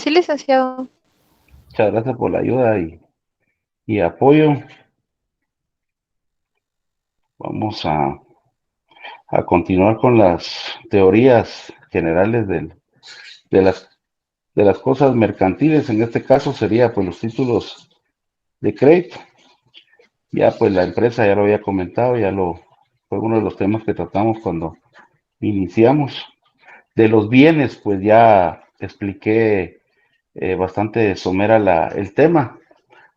Sí, licenciado. Muchas gracias por la ayuda y apoyo. Vamos a continuar con las teorías generales de las, de las cosas mercantiles. En este caso sería pues los títulos de crédito. Ya pues la empresa ya lo había comentado, fue uno de los temas que tratamos cuando iniciamos. De los bienes pues ya expliqué bastante somera el tema,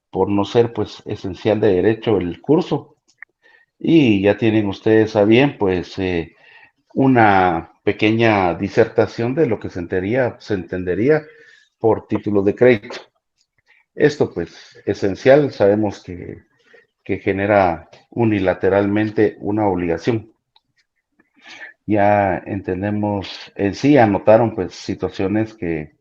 por no ser pues esencial de derecho el curso. Y ya tienen ustedes a bien, pues, una pequeña disertación de lo que se entendería por títulos de crédito. Esto, pues, esencial, sabemos que genera unilateralmente una obligación. Ya entendemos en sí, anotaron, pues, situaciones que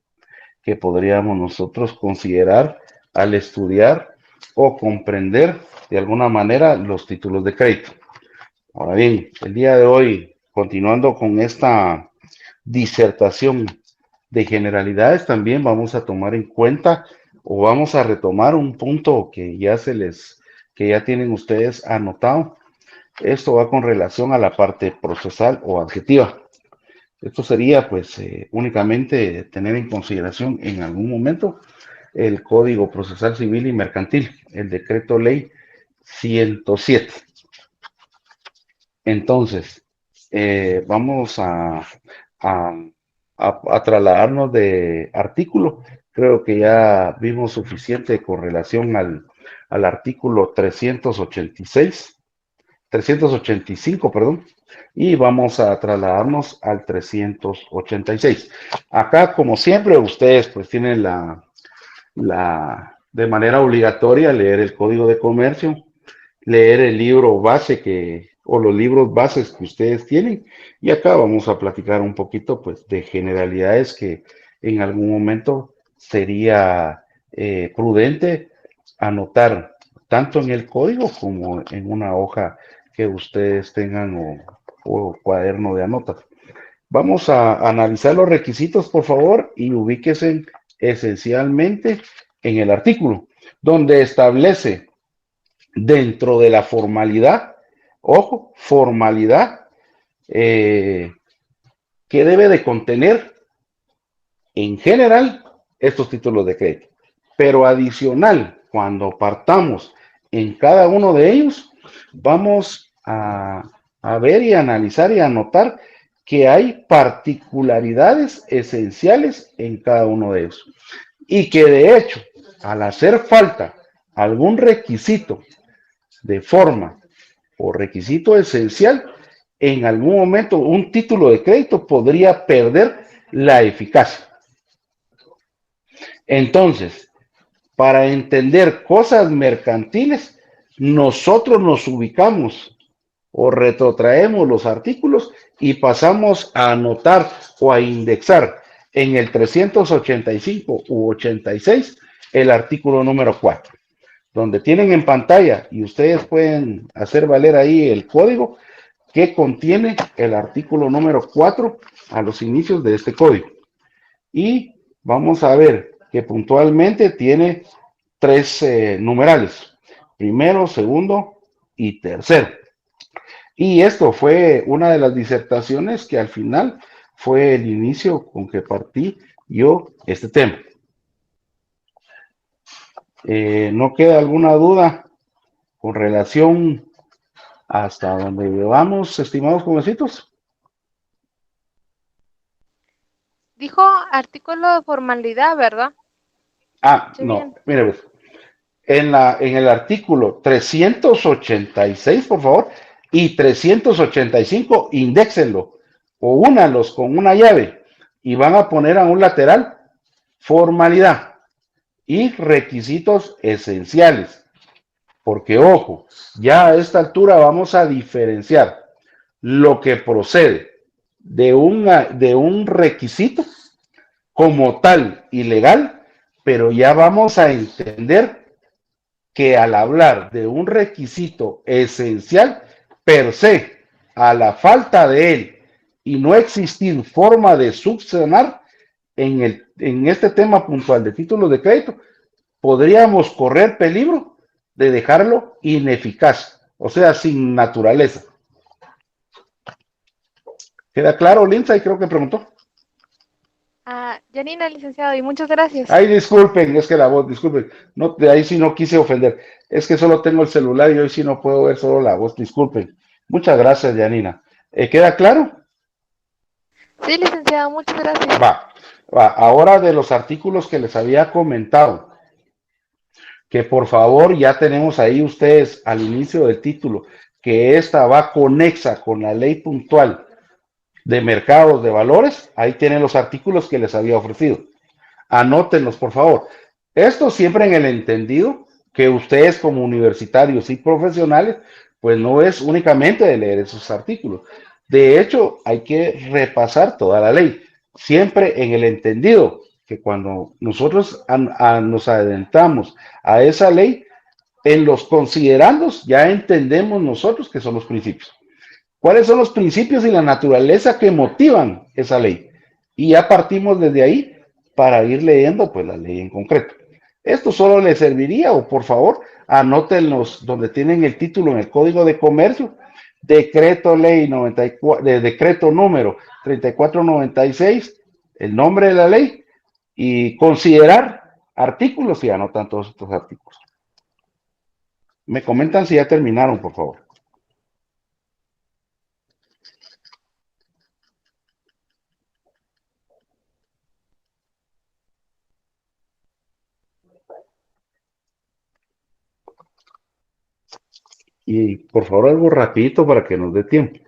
podríamos nosotros considerar al estudiar o comprender de alguna manera los títulos de crédito. Ahora bien, el día de hoy, continuando con esta disertación de generalidades, también vamos a tomar en cuenta o vamos a retomar un punto que ya tienen ustedes anotado. Esto va con relación a la parte procesal o adjetiva. Esto sería, pues, únicamente tener en consideración en algún momento el Código Procesal Civil y Mercantil, el Decreto Ley 107. Entonces, vamos a trasladarnos de artículo. Creo que ya vimos suficiente con relación al artículo 385, perdón, y vamos a trasladarnos al 386. Acá, como siempre, ustedes pues tienen de manera obligatoria leer el Código de Comercio, leer el libro base o los libros bases que ustedes tienen. Y acá vamos a platicar un poquito, pues, de generalidades que en algún momento sería prudente anotar, tanto en el código como en una hoja que ustedes tengan o cuaderno de anotas. Vamos a analizar los requisitos, por favor, y ubíquense esencialmente en el artículo, donde establece dentro de la formalidad, ojo, formalidad, que debe de contener en general estos títulos de crédito. Pero adicional, cuando partamos en cada uno de ellos, vamos a ver y analizar y anotar que hay particularidades esenciales en cada uno de ellos. Y que de hecho, al hacer falta algún requisito de forma o requisito esencial, en algún momento un título de crédito podría perder la eficacia. Entonces, para entender cosas mercantiles, nosotros nos ubicamos o retrotraemos los artículos y pasamos a anotar o a indexar en el 385 u 86 el artículo número 4, donde tienen en pantalla y ustedes pueden hacer valer ahí el código que contiene el artículo número 4 a los inicios de este código. Y vamos a ver que puntualmente tiene tres numerales, primero, segundo y tercero. Y esto fue una de las disertaciones que al final fue el inicio con que partí yo este tema. ¿No queda alguna duda con relación hasta donde llevamos, estimados jovencitos? Dijo artículo de formalidad, ¿verdad? Sí, No, bien. mire, pues, en el artículo 386, por favor, y 385, indéxenlo o únalos con una llave y van a poner a un lateral formalidad y requisitos esenciales. Porque, ojo, ya a esta altura vamos a diferenciar lo que procede de un requisito como tal ilegal, pero ya vamos a entender que al hablar de un requisito esencial per se, a la falta de él y no existir forma de subsanar, en este tema puntual de títulos de crédito, podríamos correr peligro de dejarlo ineficaz, o sea, sin naturaleza. ¿Queda claro, Lindsay? Creo que preguntó. Janina, licenciado, y muchas gracias. Ay, disculpen, es que la voz, disculpen, no, de ahí sí no quise ofender, es que solo tengo el celular y hoy sí no puedo ver solo la voz, disculpen. Muchas gracias, Janina. ¿Queda claro? Sí, licenciado, muchas gracias. Va, ahora de los artículos que les había comentado, que por favor ya tenemos ahí ustedes al inicio del título, que esta va conexa con la ley puntual de mercados de valores, ahí tienen los artículos que les había ofrecido. Anótenlos, por favor. Esto siempre en el entendido que ustedes como universitarios y profesionales, pues no es únicamente de leer esos artículos. De hecho, hay que repasar toda la ley, siempre en el entendido que cuando nosotros nos adentramos a esa ley, en los considerandos ya entendemos nosotros que son los principios. ¿Cuáles son los principios y la naturaleza que motivan esa ley? Y ya partimos desde ahí para ir leyendo pues la ley en concreto. Esto solo les serviría, o por favor, anótenlos donde tienen el título en el Código de Comercio, decreto ley 94, decreto número 3496, el nombre de la ley, y considerar artículos y anotan todos estos artículos. Me comentan si ya terminaron, por favor. Y por favor algo rapidito para que nos dé tiempo.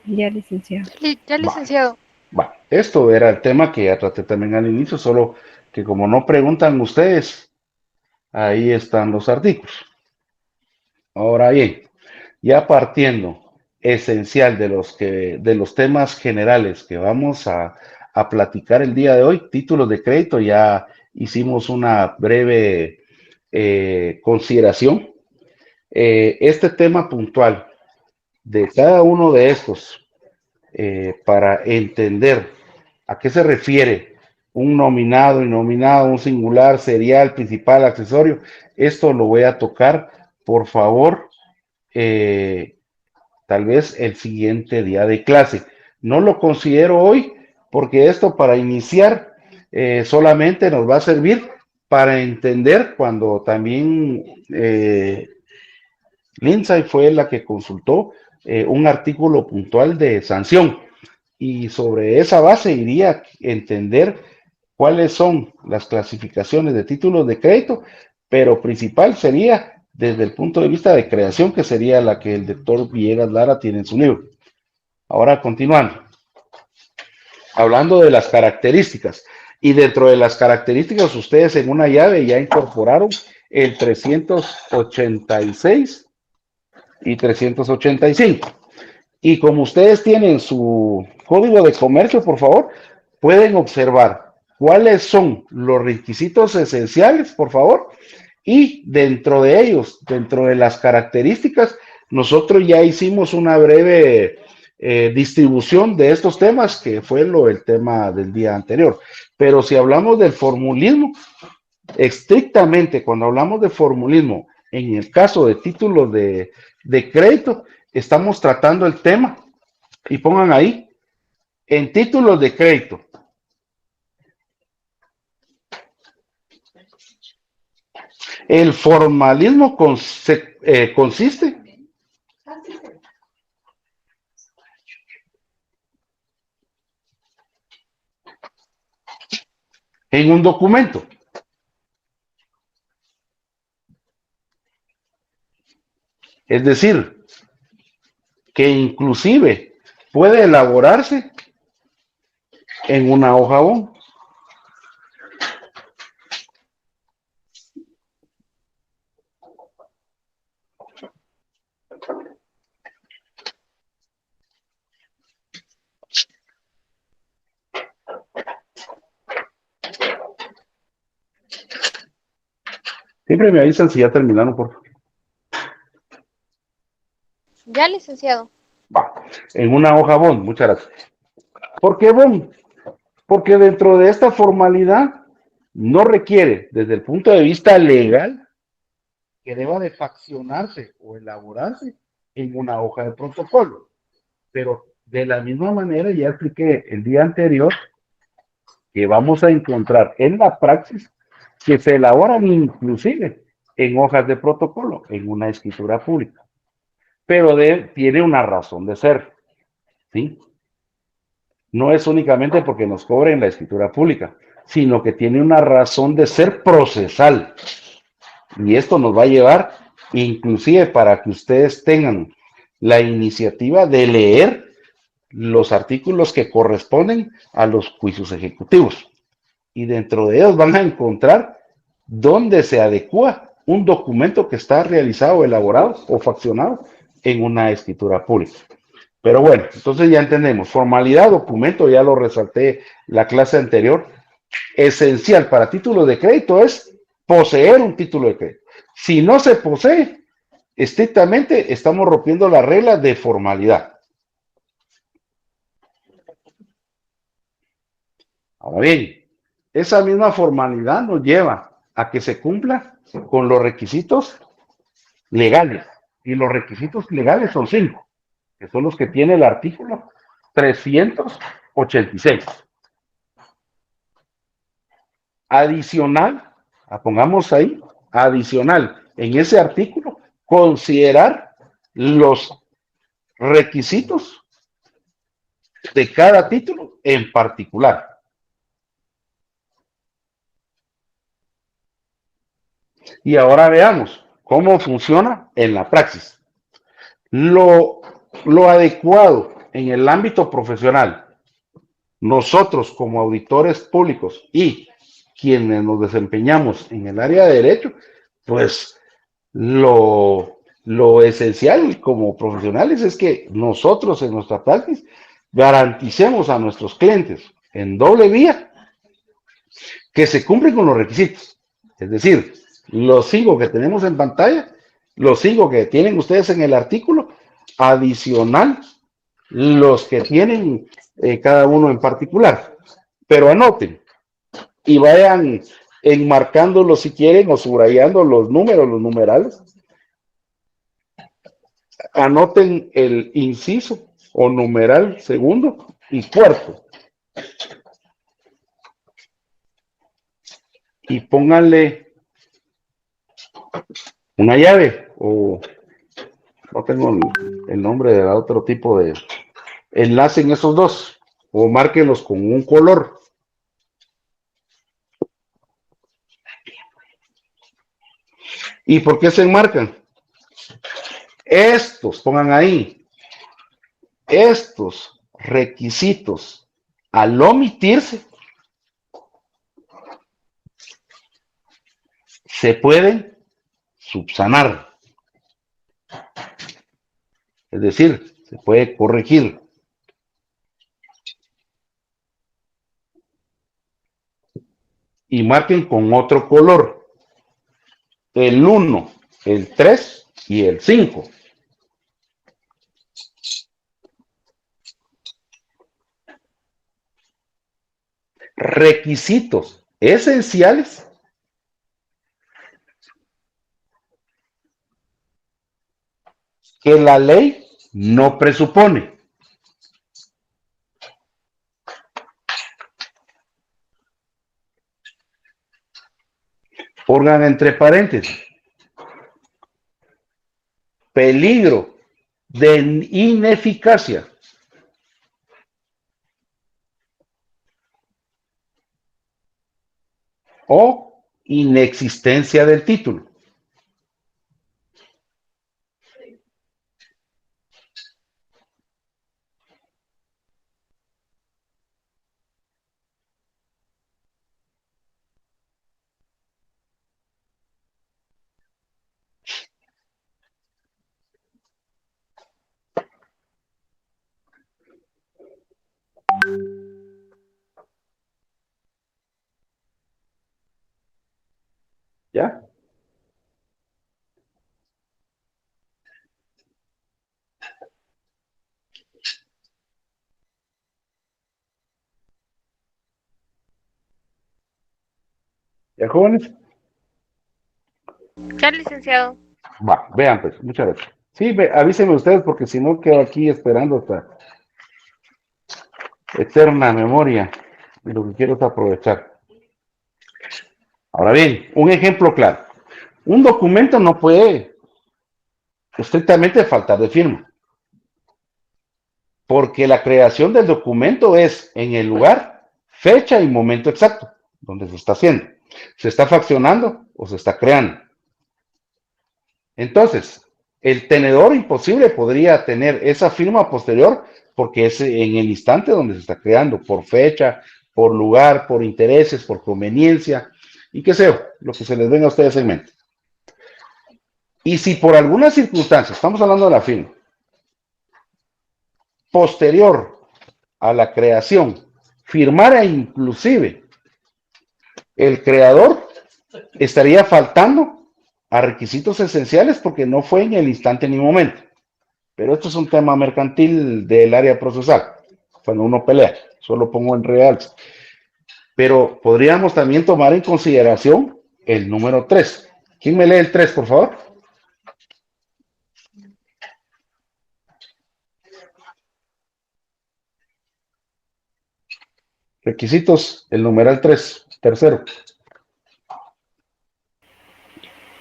Ya, licenciado. Ya, licenciado. Va. Esto era el tema que ya traté también al inicio, solo que como no preguntan ustedes, ahí están los artículos. Ahora bien, ya partiendo esencial de los temas generales que vamos a platicar el día de hoy, títulos de crédito, ya hicimos una breve consideración. Este tema puntual de cada uno de estos, para entender a qué se refiere un nominado, innominado, un singular, serial, principal, accesorio, esto lo voy a tocar, por favor, tal vez el siguiente día de clase. No lo considero hoy porque esto para iniciar solamente nos va a servir para entender cuando también Lindsay fue la que consultó un artículo puntual de sanción y sobre esa base iría a entender cuáles son las clasificaciones de títulos de crédito, pero principal sería desde el punto de vista de creación, que sería la que el doctor Villegas Lara tiene en su libro. Ahora continuando, hablando de las características, y dentro de las características ustedes en una llave ya incorporaron el 386 y 385. Y como ustedes tienen su código de comercio, por favor, pueden observar cuáles son los requisitos esenciales, por favor, y dentro de ellos, dentro de las características, nosotros ya hicimos una breve distribución de estos temas, que fue el tema del día anterior. Pero si hablamos del formulismo, estrictamente cuando hablamos de formulismo, en el caso de títulos de crédito, estamos tratando el tema, y pongan ahí, en títulos de crédito. El formalismo consiste en un documento. Es decir, que inclusive puede elaborarse en una hoja bond. Siempre me avisan si ya terminaron, por favor. Ya, licenciado. Va, en una hoja bond, muchas gracias. ¿Por qué bond? Porque dentro de esta formalidad no requiere, desde el punto de vista legal, que deba de faccionarse o elaborarse en una hoja de protocolo. Pero de la misma manera, ya expliqué el día anterior, que vamos a encontrar en la praxis que se elaboran inclusive en hojas de protocolo, en una escritura pública. Pero tiene una razón de ser, ¿sí? No es únicamente porque nos cobren la escritura pública, sino que tiene una razón de ser procesal. Y esto nos va a llevar, inclusive para que ustedes tengan la iniciativa de leer los artículos que corresponden a los juicios ejecutivos. Y dentro de ellos van a encontrar dónde se adecua un documento que está realizado, elaborado o faccionado en una escritura pública. Pero bueno, entonces ya entendemos, formalidad, documento, ya lo resalté la clase anterior, esencial para títulos de crédito es poseer un título de crédito. Si no se posee, estrictamente estamos rompiendo la regla de formalidad. Ahora bien, esa misma formalidad nos lleva a que se cumpla con los requisitos legales. Y los requisitos legales son 5, que son los que tiene el artículo 386. Adicional, pongamos ahí, adicional, en ese artículo, considerar los requisitos de cada título en particular. Y ahora veamos cómo funciona en la praxis. Lo adecuado en el ámbito profesional, nosotros como auditores públicos y quienes nos desempeñamos en el área de derecho, pues lo esencial como profesionales es que nosotros en nuestra práctica garanticemos a nuestros clientes en doble vía que se cumplen con los requisitos. Es decir, los 5 que tenemos en pantalla, los 5 que tienen ustedes en el artículo, adicional los que tienen cada uno en particular. Pero anoten y vayan enmarcándolos si quieren o subrayando los números, los numerales. Anoten el inciso o numeral segundo y cuarto. Y pónganle una llave o no tengo el nombre de otro tipo de enlacen esos dos o márquenlos con un color. ¿Y por qué se enmarcan? Estos, pongan ahí, estos requisitos al omitirse se pueden subsanar. Es decir, se puede corregir. Y marquen con otro color. El 1, el 3 y el 5. Requisitos esenciales que la ley no presupone. Pongan entre paréntesis. Peligro de ineficacia. O inexistencia del título. ¿Ya? ¿Ya, jóvenes? Ya, licenciado. Va, vean pues, muchas gracias. Sí, avísenme ustedes porque si no quedo aquí esperando hasta eterna memoria y lo que quiero es aprovechar. Ahora bien, un ejemplo claro. Un documento no puede estrictamente faltar de firma, porque la creación del documento es en el lugar, fecha y momento exacto donde se está haciendo. ¿Se está fraccionando o se está creando? Entonces, el tenedor imposible podría tener esa firma posterior porque es en el instante donde se está creando, por fecha, por lugar, por intereses, por conveniencia y qué sé yo, lo que se les venga a ustedes en mente. Y si por alguna circunstancia, estamos hablando de la firma, posterior a la creación, firmara inclusive el creador, estaría faltando a requisitos esenciales porque no fue en el instante ni momento. Pero esto es un tema mercantil del área procesal, cuando uno pelea, solo pongo en realce. Pero podríamos también tomar en consideración el número 3. ¿Quién me lee el 3, por favor? Requisitos, el numeral 3, tercero.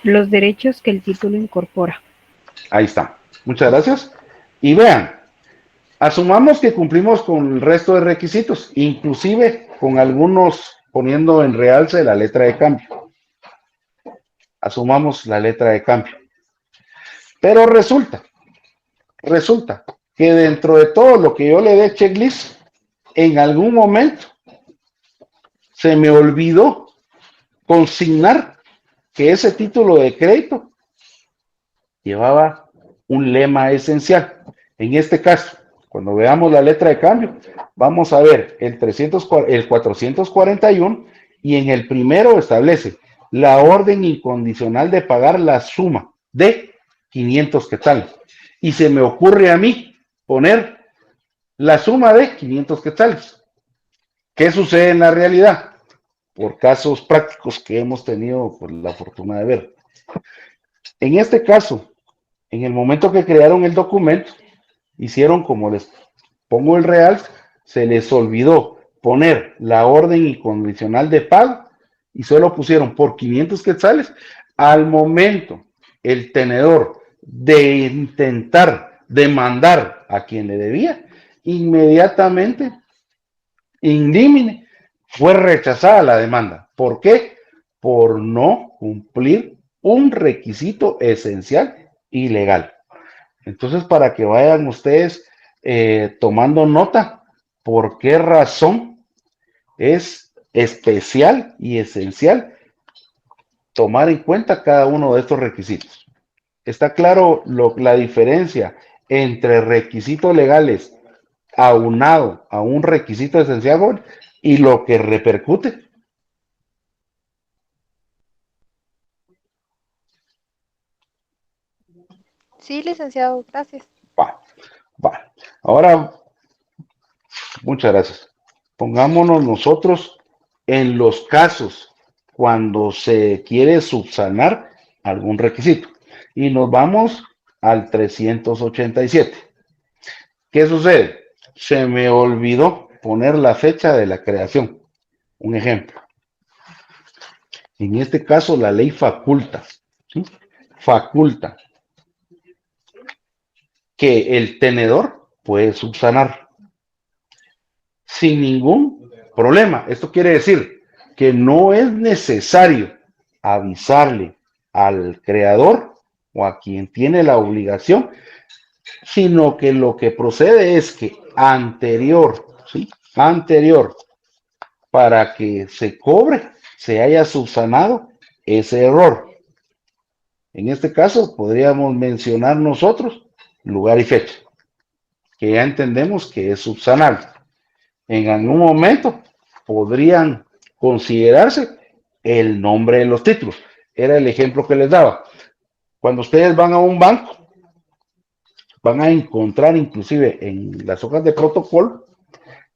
Los derechos que el título incorpora. Ahí está. Muchas gracias. Y vean, asumamos que cumplimos con el resto de requisitos, inclusive con algunos poniendo en realce la letra de cambio. Asumamos la letra de cambio. Pero resulta que dentro de todo lo que yo le dé checklist, en algún momento se me olvidó consignar que ese título de crédito llevaba un lema esencial. En este caso, cuando veamos la letra de cambio, vamos a ver el 441 y en el primero establece la orden incondicional de pagar la suma de 500 quetzales. Y se me ocurre a mí poner la suma de 500 quetzales. ¿Qué sucede en la realidad? Por casos prácticos que hemos tenido por la fortuna de ver. En este caso, en el momento que crearon el documento, hicieron como les pongo el real, se les olvidó poner la orden incondicional de pago y solo pusieron por 500 quetzales. Al momento, el tenedor de intentar demandar a quien le debía, inmediatamente, indímine, fue rechazada la demanda. ¿Por qué? Por no cumplir un requisito esencial y legal. Entonces, para que vayan ustedes tomando nota, por qué razón es especial y esencial tomar en cuenta cada uno de estos requisitos. ¿Está claro la diferencia entre requisitos legales aunado a un requisito esencial y lo que repercute? Sí, licenciado, gracias. Va. Ahora, muchas gracias. Pongámonos nosotros en los casos cuando se quiere subsanar algún requisito. Y nos vamos al 387. ¿Qué sucede? Se me olvidó poner la fecha de la creación. Un ejemplo. En este caso, la ley faculta, ¿sí? Faculta que el tenedor puede subsanar sin ningún problema. Esto quiere decir que no es necesario avisarle al creador o a quien tiene la obligación, sino que lo que procede es que anterior, ¿sí? Anterior, para que se cobre, se haya subsanado ese error. En este caso, podríamos mencionar nosotros lugar y fecha, que ya entendemos que es subsanable. En algún momento podrían considerarse el nombre de los títulos. Era el ejemplo que les daba. Cuando ustedes van a un banco, van a encontrar inclusive en las hojas de protocolo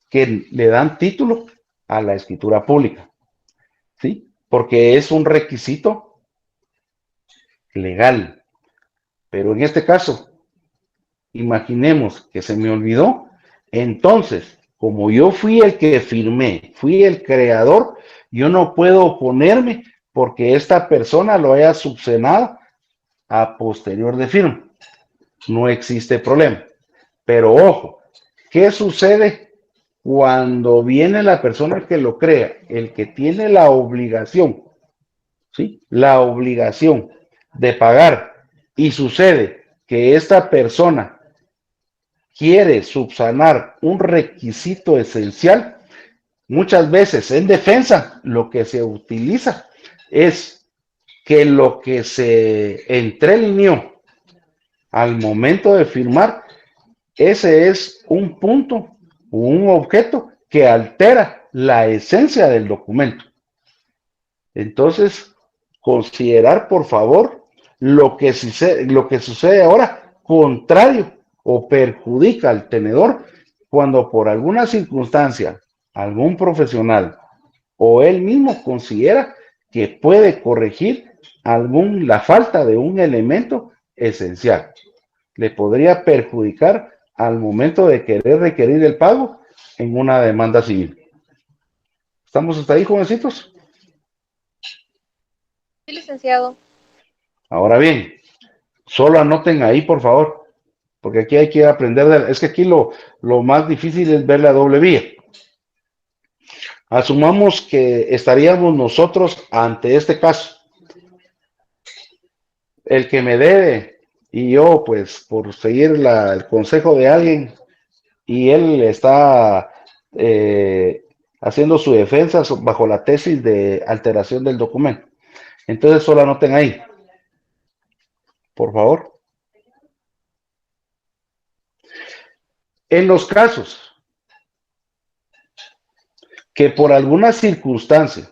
que le dan título a la escritura pública. ¿Sí? porque es un requisito legal. Pero en este caso, imaginemos que se me olvidó, entonces, como yo fui el que firmé, fui el creador, yo no puedo oponerme porque esta persona lo haya subsanado a posterior de firma. No existe problema. Pero ojo, ¿qué sucede cuando viene la persona que lo crea? El que tiene la obligación, ¿sí? La obligación de pagar, y sucede que esta persona quiere subsanar un requisito esencial. Muchas veces en defensa lo que se utiliza es que lo que se entrelineó al momento de firmar, ese es un punto, un objeto que altera la esencia del documento. Entonces, considerar, por favor, lo que sucede ahora, contrario o perjudica al tenedor cuando por alguna circunstancia algún profesional o él mismo considera que puede corregir la falta de un elemento esencial. Le podría perjudicar al momento de querer requerir el pago en una demanda civil. ¿Estamos hasta ahí, jovencitos? Sí, licenciado. Ahora bien, solo anoten ahí, por favor, porque aquí hay que aprender. Es que aquí lo más difícil es ver la doble vía. Asumamos que estaríamos nosotros ante este caso. El que me debe y yo, pues, por seguir el consejo de alguien, y él está haciendo su defensa bajo la tesis de alteración del documento. Entonces, solo anoten ahí, por favor. En los casos que por alguna circunstancia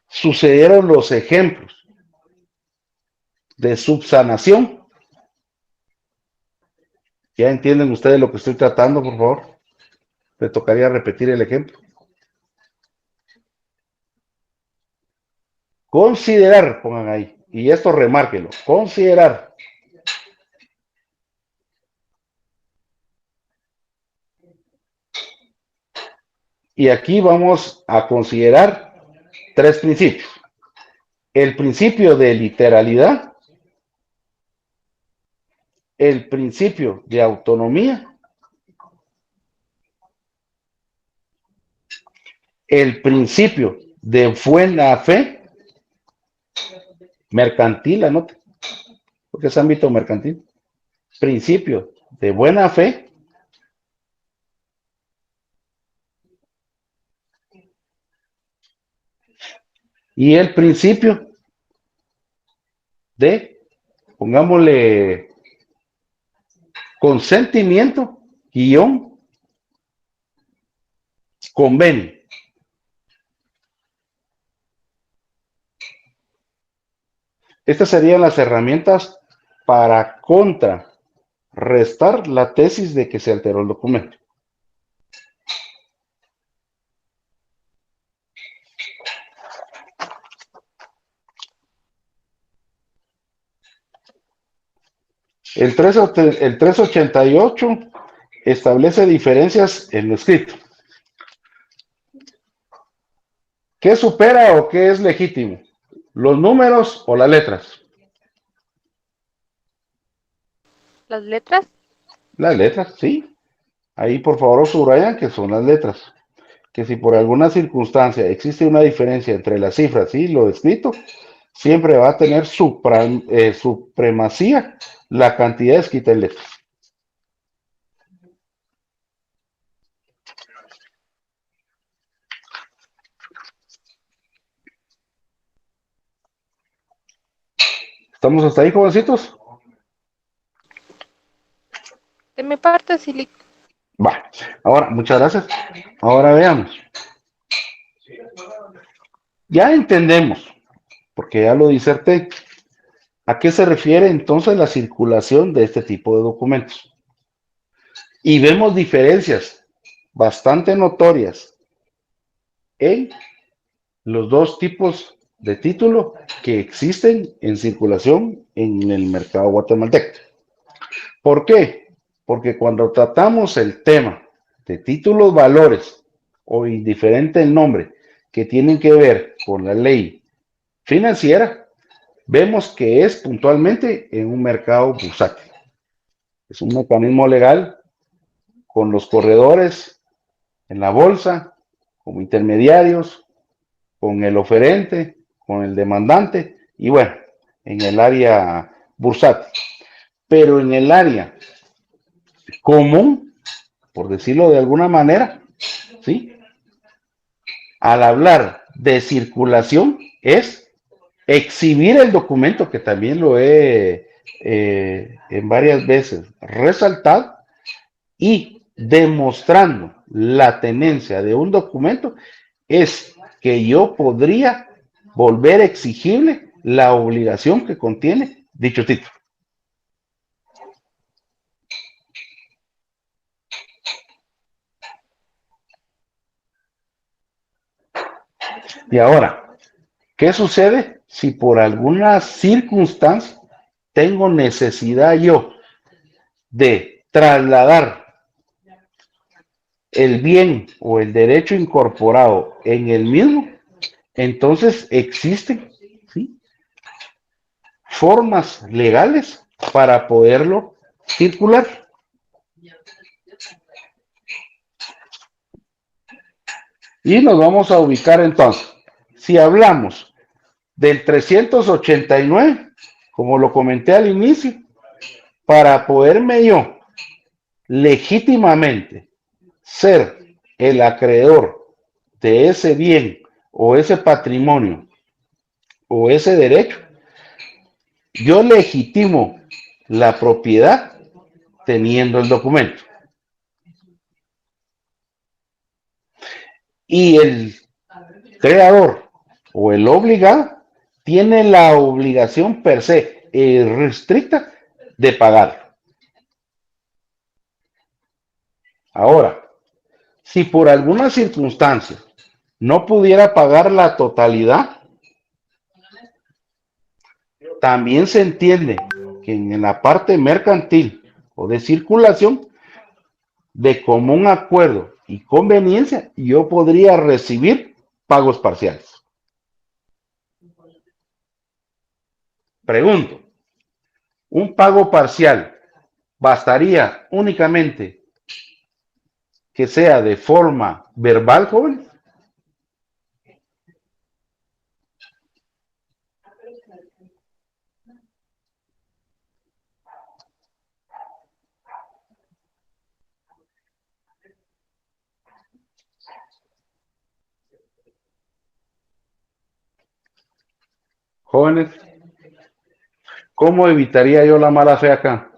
sucedieron los ejemplos de subsanación, ¿ya entienden ustedes lo que estoy tratando, por favor? Me tocaría repetir el ejemplo. Considerar, pongan ahí, y esto remárquelo, considerar y aquí vamos a considerar tres principios. El principio de literalidad, el principio de autonomía, el principio de buena fe, mercantil, anote, porque es ámbito mercantil, principio de buena fe, y el principio de, pongámosle, consentimiento, guión, convenio. Estas serían las herramientas para contrarrestar la tesis de que se alteró el documento. El 388 establece diferencias en lo escrito. ¿Qué supera o qué es legítimo? ¿Los números o las letras? ¿Las letras? Las letras, sí. Ahí por favor subrayan que son las letras. Que si por alguna circunstancia existe una diferencia entre las cifras y lo escrito, siempre va a tener supremacía la cantidad escrita en letras. ¿Estamos hasta ahí, jovencitos? De mi parte, sí. Va. Ahora, muchas gracias. Ahora veamos. Ya entendemos, porque ya lo diserté, ¿A qué se refiere entonces la circulación de este tipo de documentos? Y vemos diferencias bastante notorias en los dos tipos de título que existen en circulación en el mercado guatemalteco. ¿Por qué? Porque cuando tratamos el tema de títulos valores o indiferente el nombre que tienen que ver con la ley financiera, vemos que es puntualmente en un mercado bursátil. Es un mecanismo legal con los corredores en la bolsa, como intermediarios, con el oferente, con el demandante y bueno, en el área bursátil. Pero en el área común, por decirlo de alguna manera, ¿sí? Al hablar de circulación es exhibir el documento, que también lo he en varias veces resaltado, y demostrando la tenencia de un documento es que yo podría volver exigible la obligación que contiene dicho título. Y ahora, ¿qué sucede si por alguna circunstancia tengo necesidad yo de trasladar el bien o el derecho incorporado en el mismo? Entonces existen, ¿sí?, formas legales para poderlo circular. Y nos vamos a ubicar entonces. Si hablamos del 389, como lo comenté al inicio, para poderme yo legítimamente ser el acreedor de ese bien o ese patrimonio o ese derecho, yo legitimo la propiedad teniendo el documento. Y el creador o el obligado tiene la obligación per se restricta de pagarlo. Ahora, si por alguna circunstancia no pudiera pagar la totalidad, también se entiende que en la parte mercantil o de circulación, de común acuerdo y conveniencia, yo podría recibir pagos parciales. Pregunto, ¿un pago parcial bastaría únicamente que sea de forma verbal, joven? Jóvenes, ¿cómo evitaría yo la mala fe acá?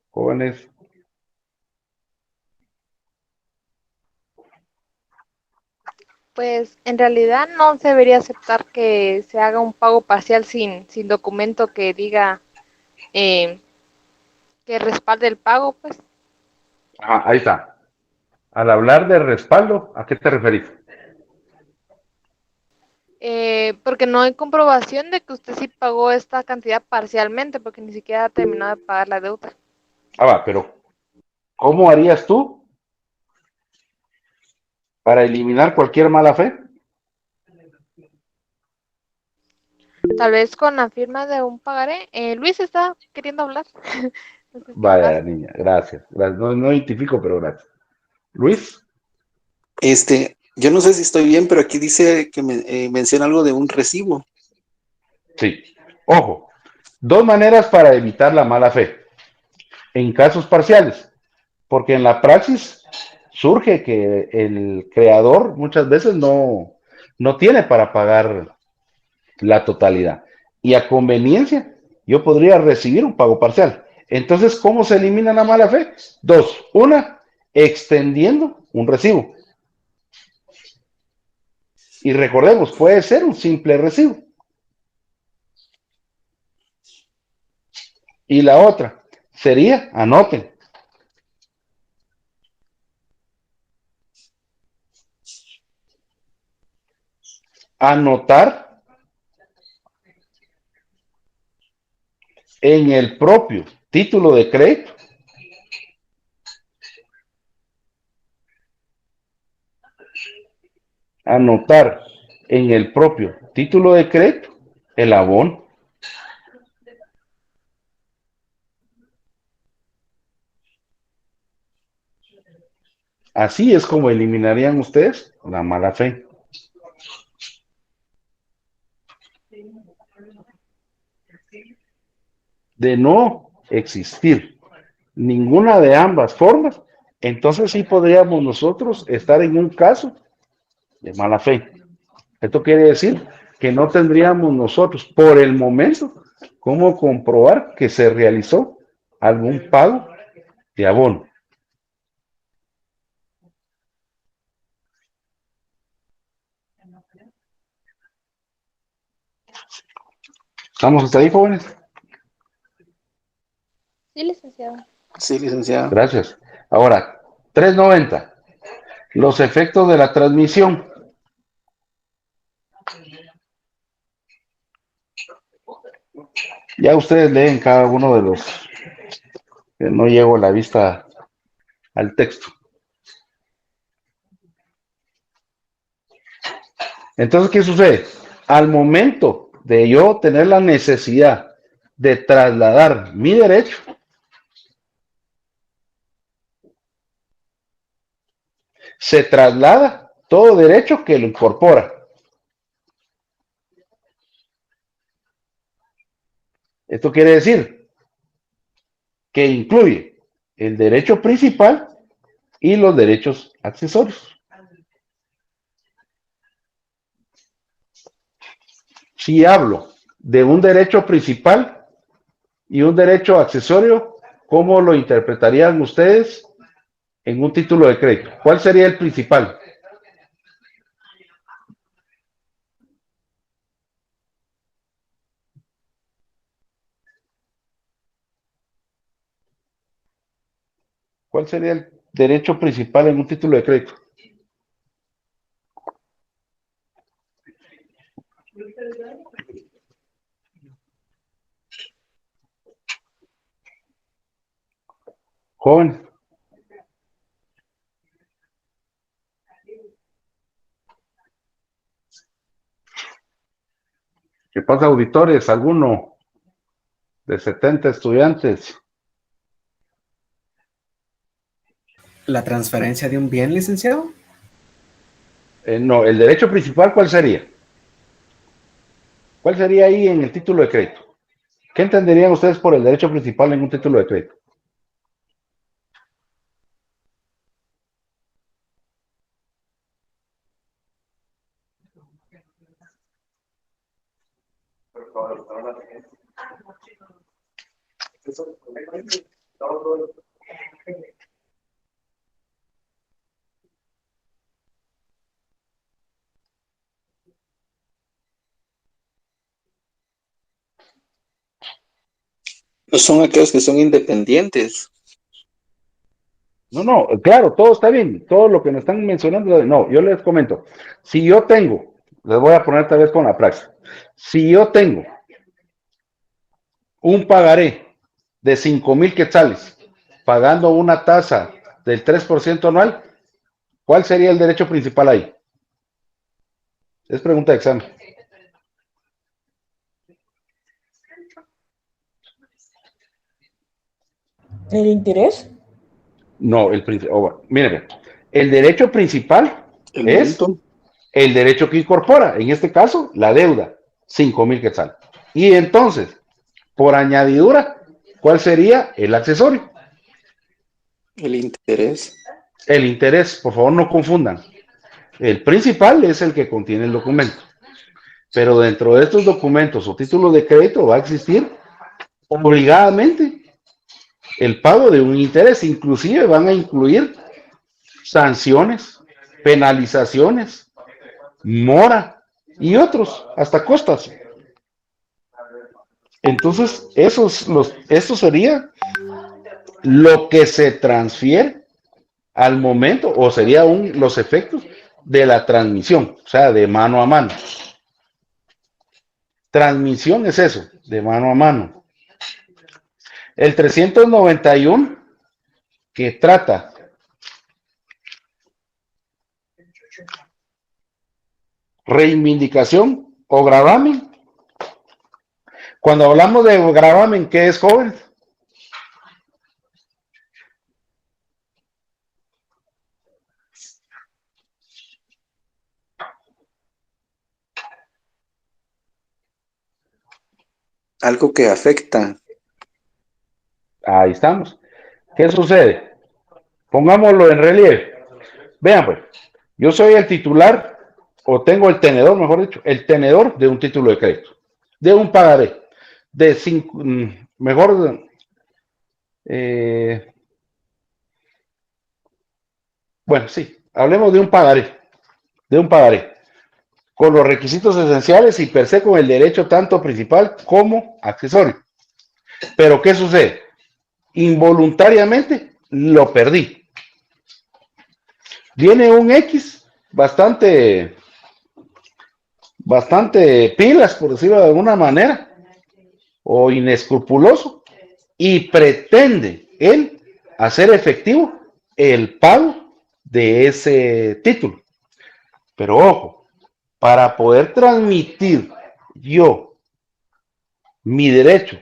Jóvenes, Pues en realidad no se debería aceptar que se haga un pago parcial sin documento que diga eh, que respalde el pago, pues. ajá, ahí está. Al hablar de respaldo, ¿a qué te referís? Porque no hay comprobación de que usted sí pagó esta cantidad parcialmente, porque ni siquiera ha terminado de pagar la deuda. Ah, va, pero ¿cómo harías tú para eliminar cualquier mala fe? Tal vez con la firma de un pagaré. Luis está queriendo hablar. No sé si Vaya, hablar. niña, gracias. No, no identifico, pero gracias. Luis, Yo no sé si estoy bien, pero aquí dice que menciona algo de un recibo. sí. Ojo, dos maneras para evitar la mala fe en casos parciales, porque en la praxis surge que el creador muchas veces no tiene para pagar la totalidad. Y a conveniencia, yo podría recibir un pago parcial. Entonces, ¿cómo se elimina la mala fe? Dos. Una, extendiendo un recibo. Y recordemos, puede ser un simple recibo. Y la otra sería, anoten, anotar en el propio título de crédito anotar en el propio título de crédito el abono. Así es como eliminarían ustedes la mala fe. De no existir ninguna de ambas formas, entonces sí podríamos nosotros estar en un caso de mala fe. Esto quiere decir que no tendríamos nosotros, por el momento, cómo comprobar que se realizó algún pago de abono. ¿Estamos hasta ahí, jóvenes? Sí, licenciado. Sí, licenciado. Gracias. Ahora, 390. Los efectos de la transmisión. Ya ustedes leen cada uno de los que no llevo la vista al texto. Entonces, ¿qué sucede? Al momento de yo tener la necesidad de trasladar mi derecho, se traslada todo derecho que lo incorpora. Esto quiere decir que incluye el derecho principal y los derechos accesorios. Si hablo de un derecho principal y un derecho accesorio, ¿cómo lo interpretarían ustedes en un título de crédito? ¿Cuál sería el principal? ¿Cuál sería el derecho principal en un título de crédito? Joven. ¿Qué pasa, auditores? ¿Alguno de 70 estudiantes? ¿La transferencia de un bien, licenciado? No, el derecho principal, ¿cuál sería? ¿Cuál sería ahí en el título de crédito? ¿Qué entenderían ustedes por el derecho principal en un título de crédito? No son aquellos que son independientes. No, claro, todo está bien, todo lo que nos están mencionando, no, yo les comento, si yo tengo, les voy a poner tal vez con la praxis, si yo tengo un pagaré de 5,000 quetzales, pagando una tasa del 3% anual, ¿cuál sería el derecho principal ahí? Es pregunta de examen. ¿El interés? No, mire, el derecho principal El es monto. el derecho que incorpora, en este caso, la deuda, 5,000 quetzales. Y entonces, por añadidura, ¿cuál sería el accesorio? El interés. El interés, por favor no confundan. El principal es el que contiene el documento. Pero dentro de estos documentos o títulos de crédito va a existir obligadamente el pago de un interés. Inclusive van a incluir sanciones, penalizaciones, mora y otros, hasta costas. Entonces, esto sería lo que se transfiere al momento, o sería los efectos de la transmisión, o sea, de mano a mano. Transmisión es eso, de mano a mano. El 391, que trata reivindicación o gravamen. Cuando hablamos de gravamen, ¿qué es, joven? Algo que afecta. Ahí estamos. ¿Qué sucede? Pongámoslo en relieve. Vean, pues, yo soy el titular, o tengo el tenedor, mejor dicho, el tenedor de un título de crédito, de un pagaré, de cinco, mejor, bueno, sí, hablemos de un pagaré, con los requisitos esenciales y per se con el derecho tanto principal como accesorio. Pero ¿qué sucede? Involuntariamente lo perdí. Viene un X bastante pilas, por decirlo de alguna manera, o inescrupuloso, y pretende él hacer efectivo el pago de ese título. Pero ojo, para poder transmitir yo mi derecho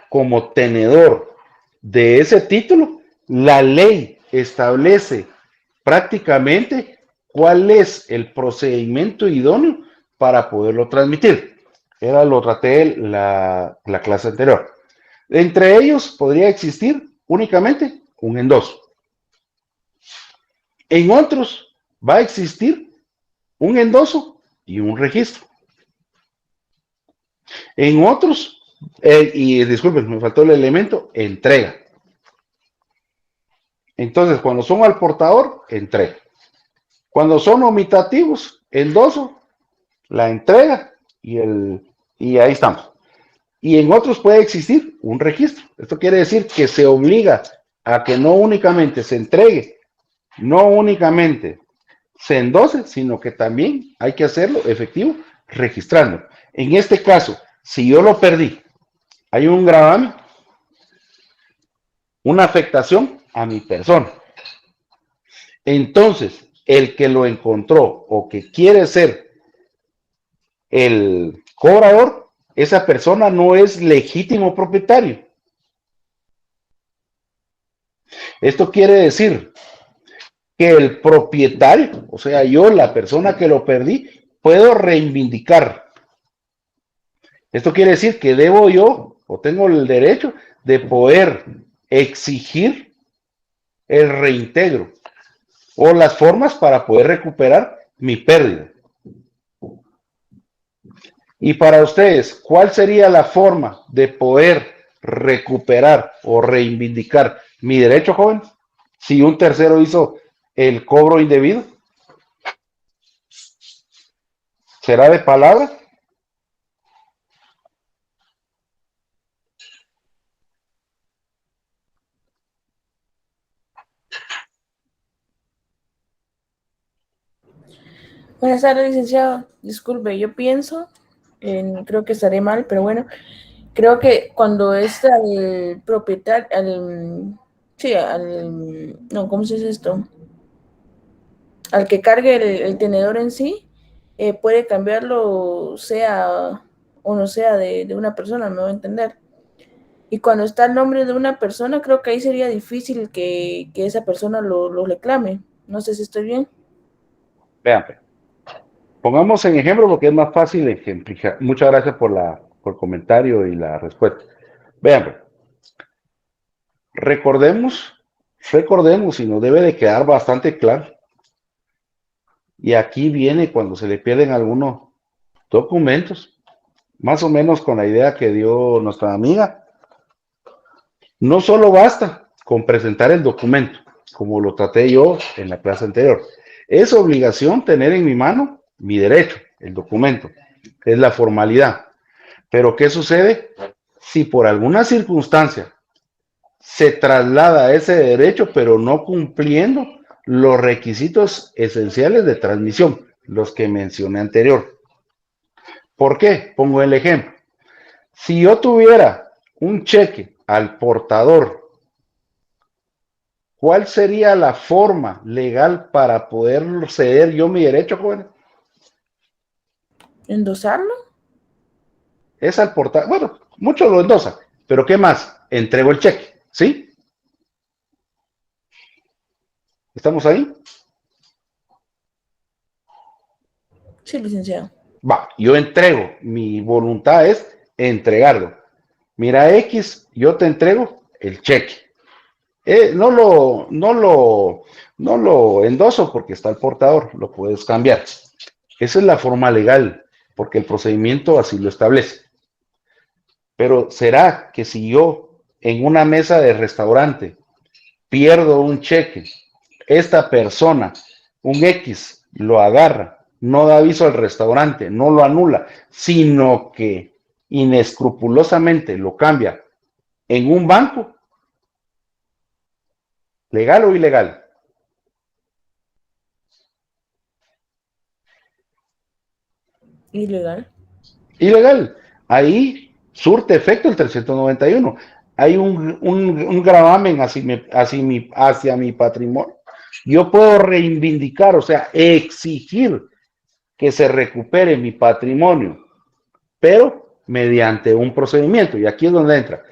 como tenedor de ese título, la ley establece prácticamente cuál es el procedimiento idóneo para poderlo transmitir. Lo traté la clase anterior. Entre ellos podría existir únicamente un endoso. En otros va a existir un endoso y un registro. En otros, y disculpen, me faltó el elemento, entrega. Entonces, cuando son al portador, entrega. Cuando son omitativos, endoso, la entrega y ahí estamos. Y en otros puede existir un registro. Esto quiere decir que se obliga a que no únicamente se entregue, no únicamente se endose, sino que también hay que hacerlo efectivo registrando. En este caso, si yo lo perdí, hay un gravamen, una afectación a mi persona. Entonces, el que lo encontró o que quiere ser el cobrador, esa persona no es legítimo propietario. Esto quiere decir que el propietario, o sea, yo, la persona que lo perdí, puedo reivindicar. Esto quiere decir que debo yo, o tengo el derecho de poder exigir el reintegro o las formas para poder recuperar mi pérdida. Y para ustedes, ¿cuál sería la forma de poder recuperar o reivindicar mi derecho, joven? Si un tercero hizo el cobro indebido, ¿será de palabra? Buenas tardes, licenciado. Disculpe, yo pienso, creo que estaré mal, pero bueno, creo que cuando es al propietario, no, ¿cómo se dice esto? Al que cargue el tenedor en sí, puede cambiarlo, sea o no sea de una persona, me voy a entender. Y cuando está el nombre de una persona, creo que ahí sería difícil que esa persona lo reclame. No sé si estoy bien. Vean, pongamos en ejemplo porque es más fácil ejemplificar. Muchas gracias por el comentario y la respuesta. Vean, recordemos Recordemos, y nos debe de quedar bastante claro, y aquí viene cuando se le pierden algunos documentos, más o menos con la idea que dio nuestra amiga. No solo basta con presentar el documento, como lo traté yo en la clase anterior. Es obligación tener en mi mano mi derecho, el documento. Es la formalidad. Pero ¿qué sucede si por alguna circunstancia se traslada ese derecho, pero no cumpliendo los requisitos esenciales de transmisión, los que mencioné anterior? ¿Por qué? Pongo el ejemplo. Si yo tuviera un cheque al portador, ¿cuál sería la forma legal para poder ceder yo mi derecho, joven? ¿Endosarlo? Es al portador. Bueno, muchos lo endosan, pero ¿qué más? Entrego el cheque, ¿sí? ¿Estamos ahí? Sí, licenciado. Va, yo entrego. Mi voluntad es entregarlo. Mira, X, yo te entrego el cheque. No lo endoso porque está el portador, lo puedes cambiar. Esa es la forma legal, porque el procedimiento así lo establece. Pero ¿será que si yo en una mesa de restaurante pierdo un cheque, esta persona, un X, lo agarra, no da aviso al restaurante, no lo anula, sino que inescrupulosamente lo cambia en un banco, legal o ilegal? Ilegal. Ilegal. Ahí surte efecto el 391. Hay un gravamen hacia mi patrimonio. Yo puedo reivindicar, o sea, exigir que se recupere mi patrimonio, pero mediante un procedimiento. Y aquí es donde entra.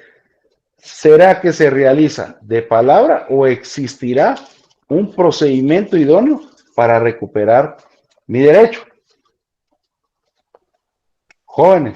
¿Será que se realiza de palabra o existirá un procedimiento idóneo para recuperar mi derecho? Jóvenes,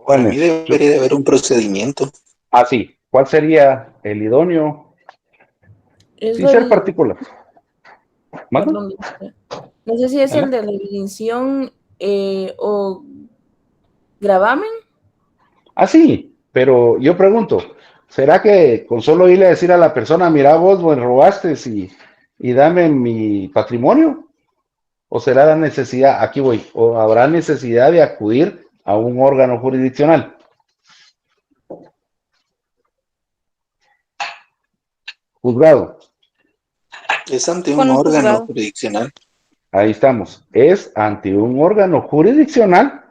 Para mí jóvenes, debería de haber un procedimiento. así, ¿cuál sería el idóneo? Es Sin ser el, particular. ¿Manda? perdón, no sé si es el ¿Aló? de la edición o gravamen. Así, pero yo pregunto, ¿será que con solo irle a decir a la persona, mira vos, me robaste y dame mi patrimonio? ¿O será la necesidad, aquí voy, o habrá necesidad de acudir a un órgano jurisdiccional? Juzgado, Es ante un Con un órgano juzgado. jurisdiccional. ahí estamos. Es ante un órgano jurisdiccional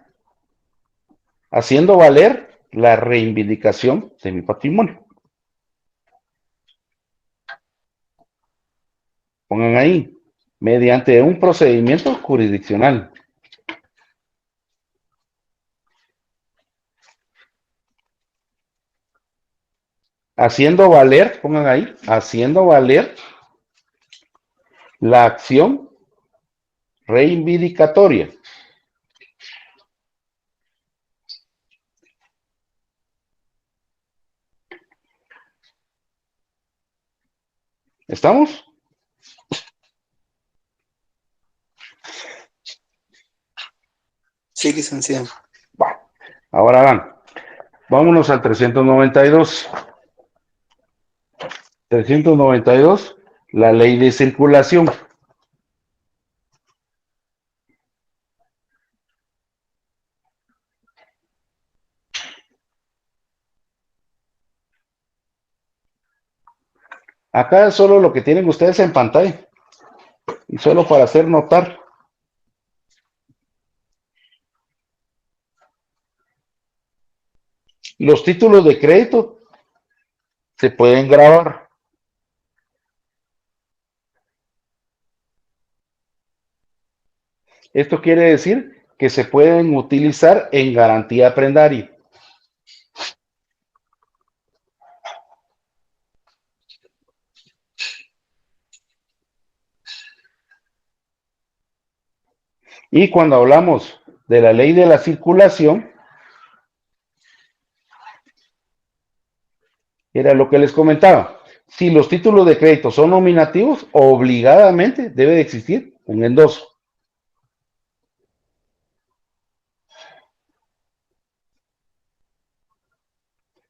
haciendo valer la reivindicación de mi patrimonio. Pongan ahí, mediante un procedimiento jurisdiccional. Haciendo valer, pongan ahí, haciendo valer la acción reivindicatoria. ¿Estamos? Sí, licenciado. Bueno, ahora van. Vámonos al 392. 392, la ley de circulación. Acá es solo lo que tienen ustedes en pantalla. Y solo para hacer notar. Los títulos de crédito se pueden grabar. Esto quiere decir que se pueden utilizar en garantía prendaria. Y cuando hablamos de la ley de la circulación, era lo que les comentaba. Si los títulos de crédito son nominativos, obligadamente debe de existir un endoso.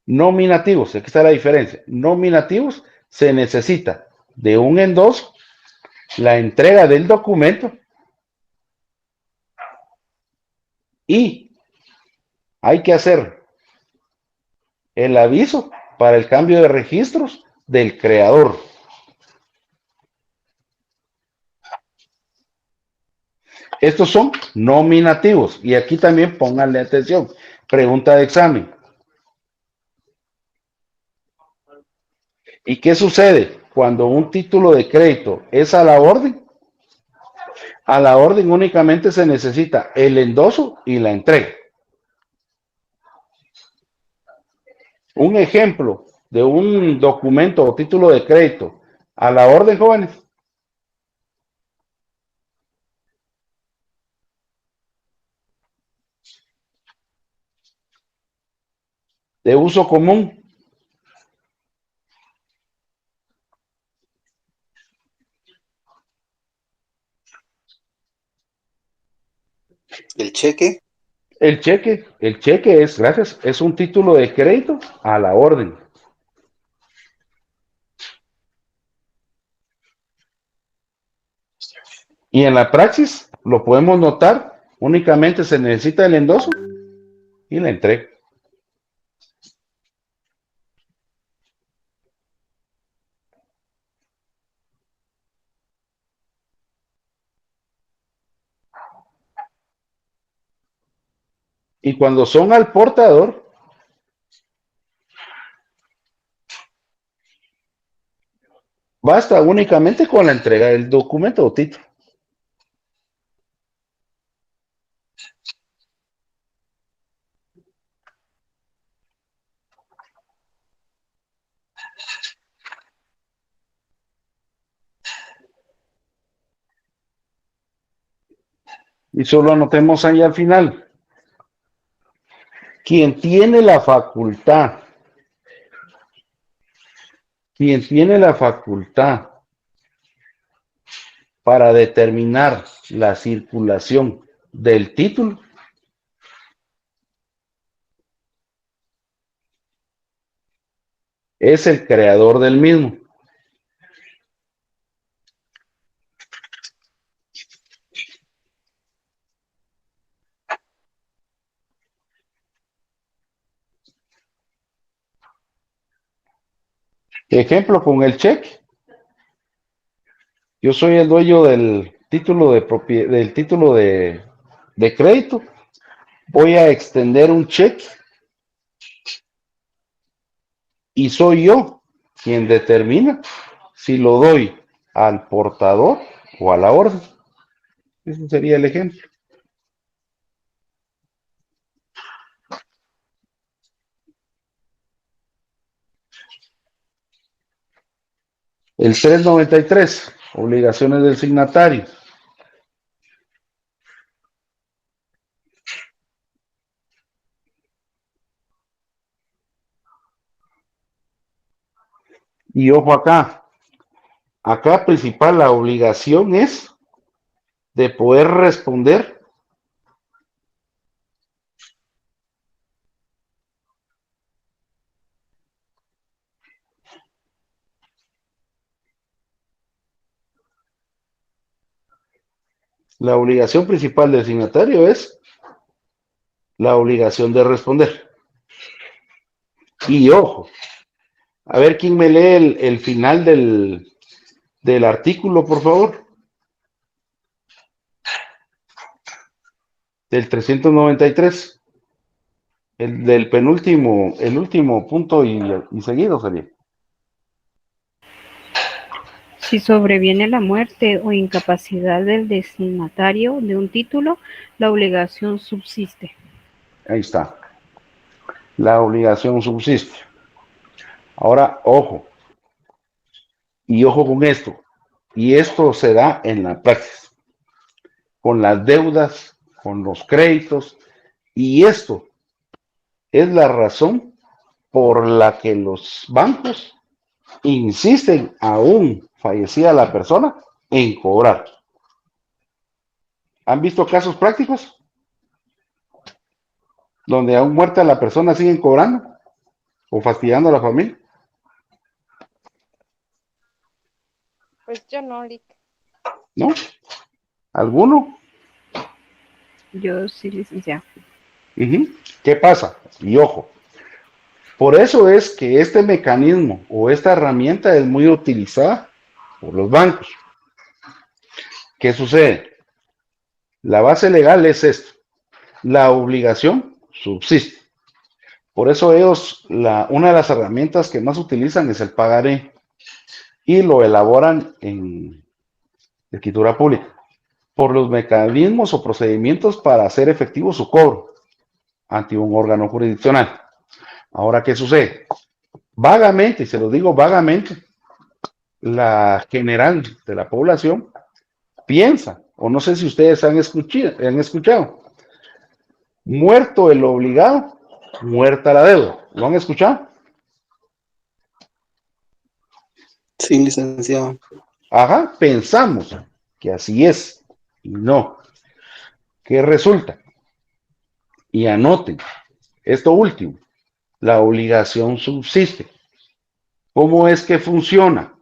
Nominativos, aquí está la diferencia. Nominativos se necesita de un endoso, la entrega del documento y hay que hacer el aviso para el cambio de registros del creador. Estos son nominativos y aquí también pónganle atención. Pregunta de examen. ¿Y qué sucede cuando un título de crédito es a la orden? A la orden únicamente se necesita el endoso y la entrega. Un ejemplo de un documento o título de crédito a la orden, jóvenes. De uso común. ¿El cheque? El cheque es, gracias, es un título de crédito a la orden. Y en la praxis lo podemos notar, únicamente se necesita el endoso y la entrega. Y cuando son al portador, basta únicamente con la entrega del documento o título. Y solo anotemos ahí al final. Quien tiene la facultad para determinar la circulación del título es el creador del mismo. Ejemplo con el cheque. Yo soy el dueño del título de crédito. Voy a extender un cheque y soy yo quien determina si lo doy al portador o a la orden. Ese sería el ejemplo. El 393, obligaciones del signatario. Y ojo acá principal la obligación es de poder responder la obligación principal del signatario es la obligación de responder. Y ojo, A ver, ¿quién me lee el final del artículo, por favor? Del 393. El del penúltimo, el último punto y seguido sería. Si sobreviene la muerte o incapacidad del destinatario de un título, la obligación subsiste. Ahí está. La obligación subsiste. Ahora, ojo. Y ojo con esto. Y esto se da en la práctica. Con las deudas, con los créditos. Y esto es la razón por la que los bancos insisten, aún fallecida la persona, en cobrar. ¿Han visto casos prácticos? Donde aún muerta la persona siguen cobrando o fastidiando a la familia. Pues yo no, Lick. ¿No? ¿Alguno? Yo sí, licenciado. ¿Qué pasa? Y ojo, por eso es que este mecanismo o esta herramienta es muy utilizada por los bancos. ¿Qué sucede? La base legal es esto. La obligación subsiste. Por eso ellos, una de las herramientas que más utilizan es el pagaré y lo elaboran en escritura pública por los mecanismos o procedimientos para hacer efectivo su cobro ante un órgano jurisdiccional. Ahora, ¿qué sucede? Vagamente, y se lo digo vagamente, la general de la población piensa, o no sé si ustedes han escuchado, muerto el obligado, muerta la deuda. ¿Lo han escuchado? Sí, licenciado. Ajá, pensamos que así es, y no. ¿Qué resulta? Y anoten, esto último, la obligación subsiste. ¿Cómo es que funciona?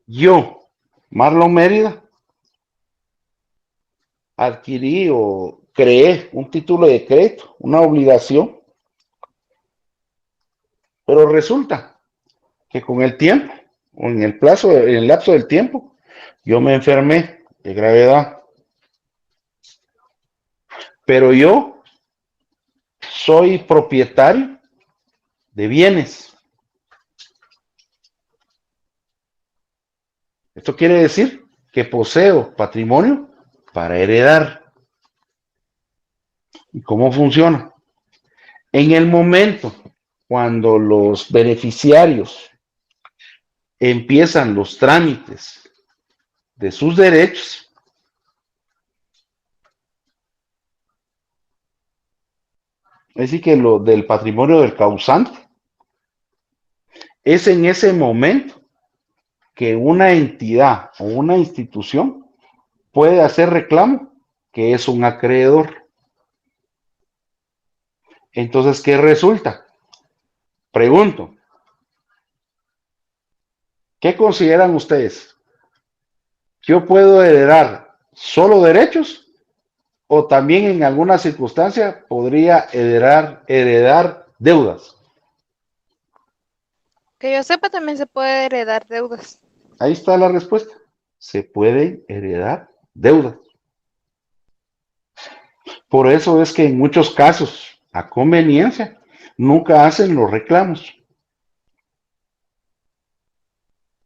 Yo, Marlon Mérida, adquirí o creé un título de crédito, una obligación, pero resulta que con el tiempo, o en el lapso del tiempo, yo me enfermé de gravedad. Pero yo soy propietario de bienes. Esto quiere decir que poseo patrimonio para heredar. ¿Y cómo funciona? En el momento cuando los beneficiarios empiezan los trámites de sus derechos, es decir, que lo del patrimonio del causante, es en ese momento que una entidad o una institución puede hacer reclamo que es un acreedor. Entonces, ¿qué resulta? Pregunto, ¿qué consideran ustedes? ¿Yo puedo heredar solo derechos o también en alguna circunstancia podría heredar deudas? Que yo sepa, también se puede heredar deudas. Ahí está la respuesta. Se pueden heredar deudas. Por eso es que en muchos casos, a conveniencia, nunca hacen los reclamos.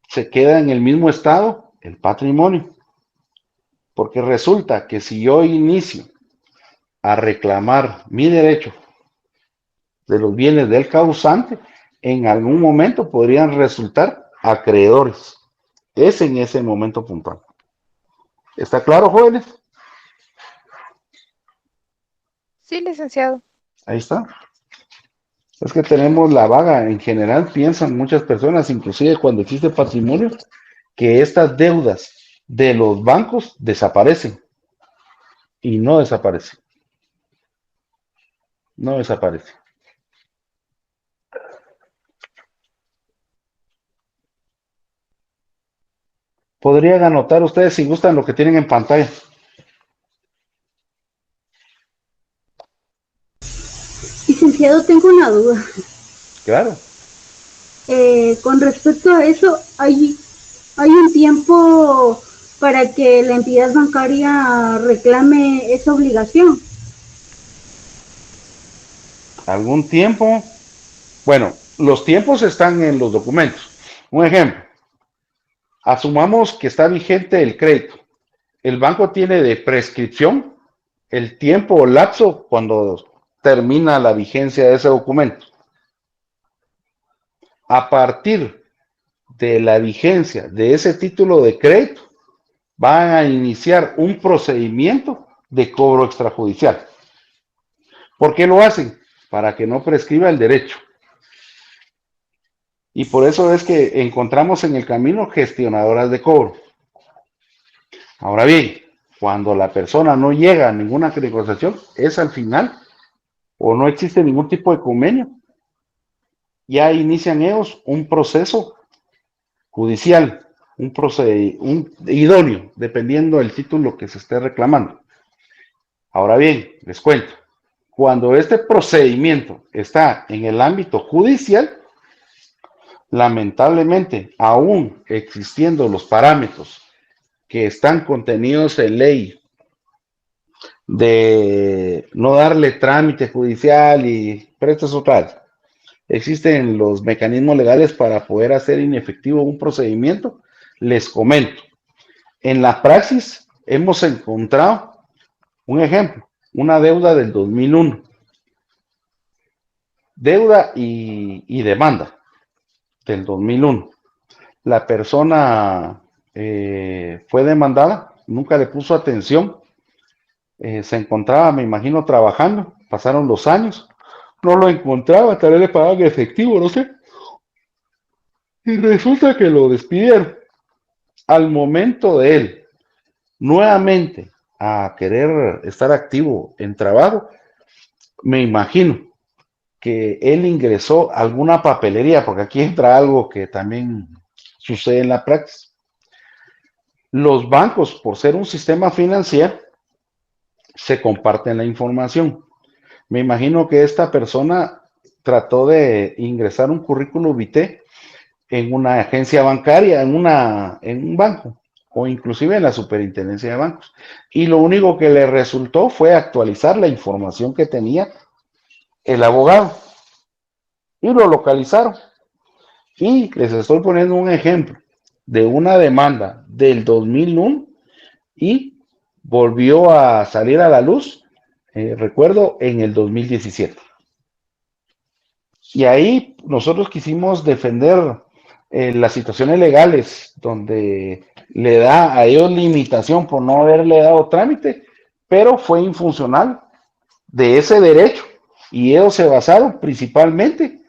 Se queda en el mismo estado el patrimonio. Porque resulta que si yo inicio a reclamar mi derecho de los bienes del causante, en algún momento podrían resultar acreedores. Es en ese momento puntual. ¿Está claro, jóvenes? Sí, licenciado. Ahí está. Es que tenemos la vaga, en general piensan muchas personas, inclusive cuando existe patrimonio, que estas deudas de los bancos desaparecen. Y no desaparecen. No desaparecen. Podrían anotar ustedes si gustan lo que tienen en pantalla. Licenciado, tengo una duda. Claro. con respecto a eso, hay un tiempo para que la entidad bancaria reclame esa obligación. ¿Algún tiempo? Bueno, los tiempos están en los documentos. Un ejemplo, asumamos que está vigente el crédito. El banco tiene de prescripción el tiempo o lapso cuando termina la vigencia de ese documento. A partir de la vigencia de ese título de crédito, van a iniciar un procedimiento de cobro extrajudicial. ¿Por qué lo hacen? Para que no prescriba el derecho. Y por eso es que encontramos en el camino gestionadoras de cobro. Ahora bien, cuando la persona no llega a ninguna negociación, es al final, o no existe ningún tipo de convenio, ya inician ellos un proceso judicial, un idóneo, dependiendo del título que se esté reclamando. Ahora bien, les cuento, cuando este procedimiento está en el ámbito judicial, lamentablemente, aún existiendo los parámetros que están contenidos en ley de no darle trámite judicial pero esto es otra vez. Existen los mecanismos legales para poder hacer inefectivo un procedimiento. Les comento, en la praxis hemos encontrado un ejemplo, una deuda del 2001. Deuda y demanda del 2001. La persona fue demandada, nunca le puso atención, se encontraba, me imagino, trabajando, pasaron los años, no lo encontraba, tal vez le pagaban efectivo, no sé, y resulta que lo despidieron. Al momento de él, nuevamente, a querer estar activo en trabajo, me imagino que él ingresó a alguna papelería, porque aquí entra algo que también sucede en la práctica. Los bancos, por ser un sistema financiero, se comparten la información. Me imagino que esta persona trató de ingresar un currículum vitae en una agencia bancaria, en un banco, o inclusive en la superintendencia de bancos. Y lo único que le resultó fue actualizar la información que tenía el abogado. Y lo localizaron. Y les estoy poniendo un ejemplo de una demanda del 2001 y volvió a salir a la luz, recuerdo, en el 2017. Y ahí nosotros quisimos defender las situaciones legales donde le da a ellos limitación por no haberle dado trámite, pero fue infuncional de ese derecho y ellos se basaron principalmente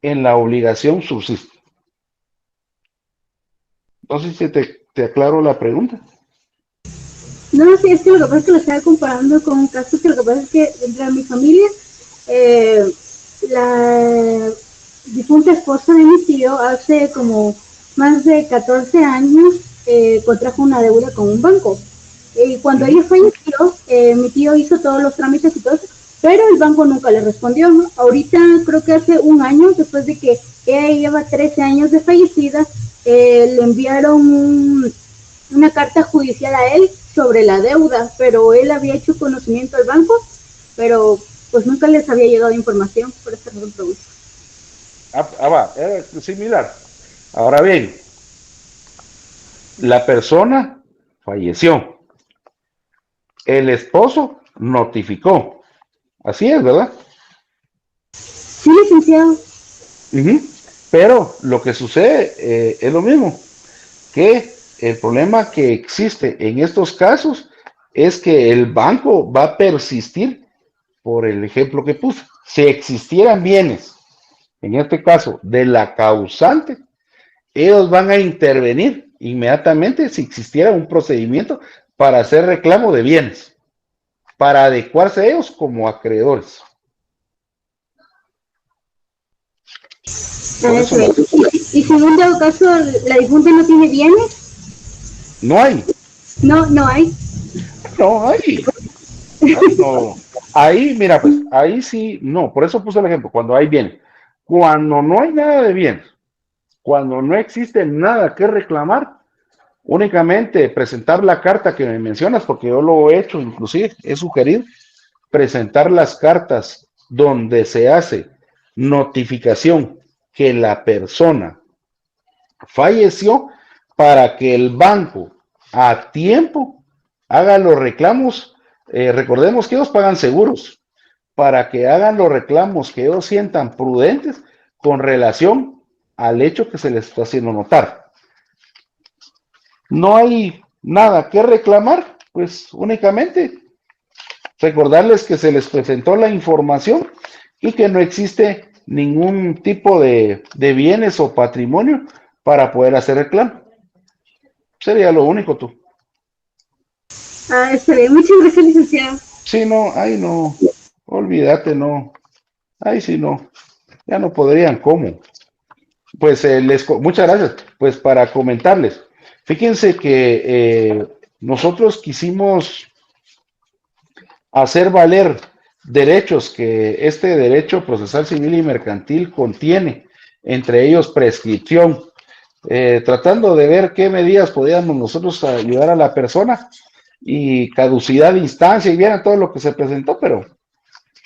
en la obligación subsiste. No sé si te aclaro la pregunta. No, sí, es que lo que pasa es que lo estaba comparando con un caso que lo que pasa es que dentro de mi familia, la difunta esposa de mi tío hace como más de 14 años contrajo una deuda con un banco. Y cuando ella falleció, mi tío hizo todos los trámites y todo eso, pero el banco nunca le respondió, ¿no? Ahorita creo que hace un año, después de que ella lleva 13 años de fallecida, le enviaron una carta judicial a él sobre la deuda, pero él había hecho conocimiento al banco, pero pues nunca les había llegado información, por esta razón pregunto. Va, era similar. Ahora bien, la persona falleció, el esposo notificó, así es, ¿verdad? Sí, licenciado. Pero lo que sucede es lo mismo, que el problema que existe en estos casos es que el banco va a persistir, por el ejemplo que puse, si existieran bienes, en este caso, de la causante, ellos van a intervenir inmediatamente si existiera un procedimiento para hacer reclamo de bienes, para adecuarse ellos como acreedores. ¿Y si en un dado caso la difunta no tiene bienes? No hay. No hay. No hay. No. Ahí, mira, pues, ahí sí, no, por eso puse el ejemplo, cuando hay bienes. Cuando no hay nada de bienes, Cuando no existe nada que reclamar, únicamente presentar la carta que me mencionas, porque yo lo he hecho, inclusive he sugerido presentar las cartas donde se hace notificación que la persona falleció para que el banco a tiempo haga los reclamos. Recordemos que ellos pagan seguros, para que hagan los reclamos que ellos sientan prudentes con relación al hecho que se les está haciendo notar. No hay nada que reclamar, pues únicamente recordarles que se les presentó la información y que no existe ningún tipo de bienes o patrimonio para poder hacer reclamo. Sería lo único, tú. Está bien, muchas gracias, licenciado. Sí, no, ahí no, olvídate, no, ahí sí no, ya no podrían, ¿cómo? Pues muchas gracias, pues para comentarles, fíjense que nosotros quisimos hacer valer derechos que este derecho procesal civil y mercantil contiene, entre ellos prescripción, tratando de ver qué medidas podíamos nosotros ayudar a la persona y caducidad de instancia y vieran todo lo que se presentó, pero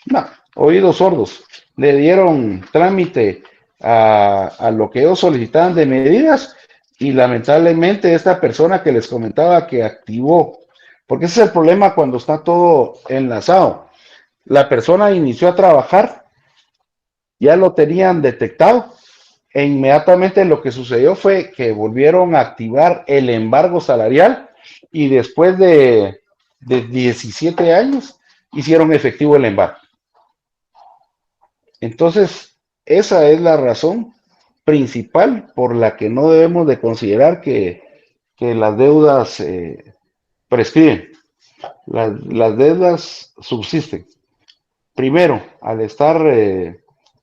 no, oídos sordos, le dieron trámite a lo que ellos solicitaban de medidas y lamentablemente esta persona que les comentaba que activó, porque ese es el problema cuando está todo enlazado, la persona inició a trabajar, ya lo tenían detectado e inmediatamente lo que sucedió fue que volvieron a activar el embargo salarial y después de 17 años hicieron efectivo el embargo. Entonces, esa es la razón principal por la que no debemos de considerar que las deudas prescriben. Las deudas subsisten. Primero, al estar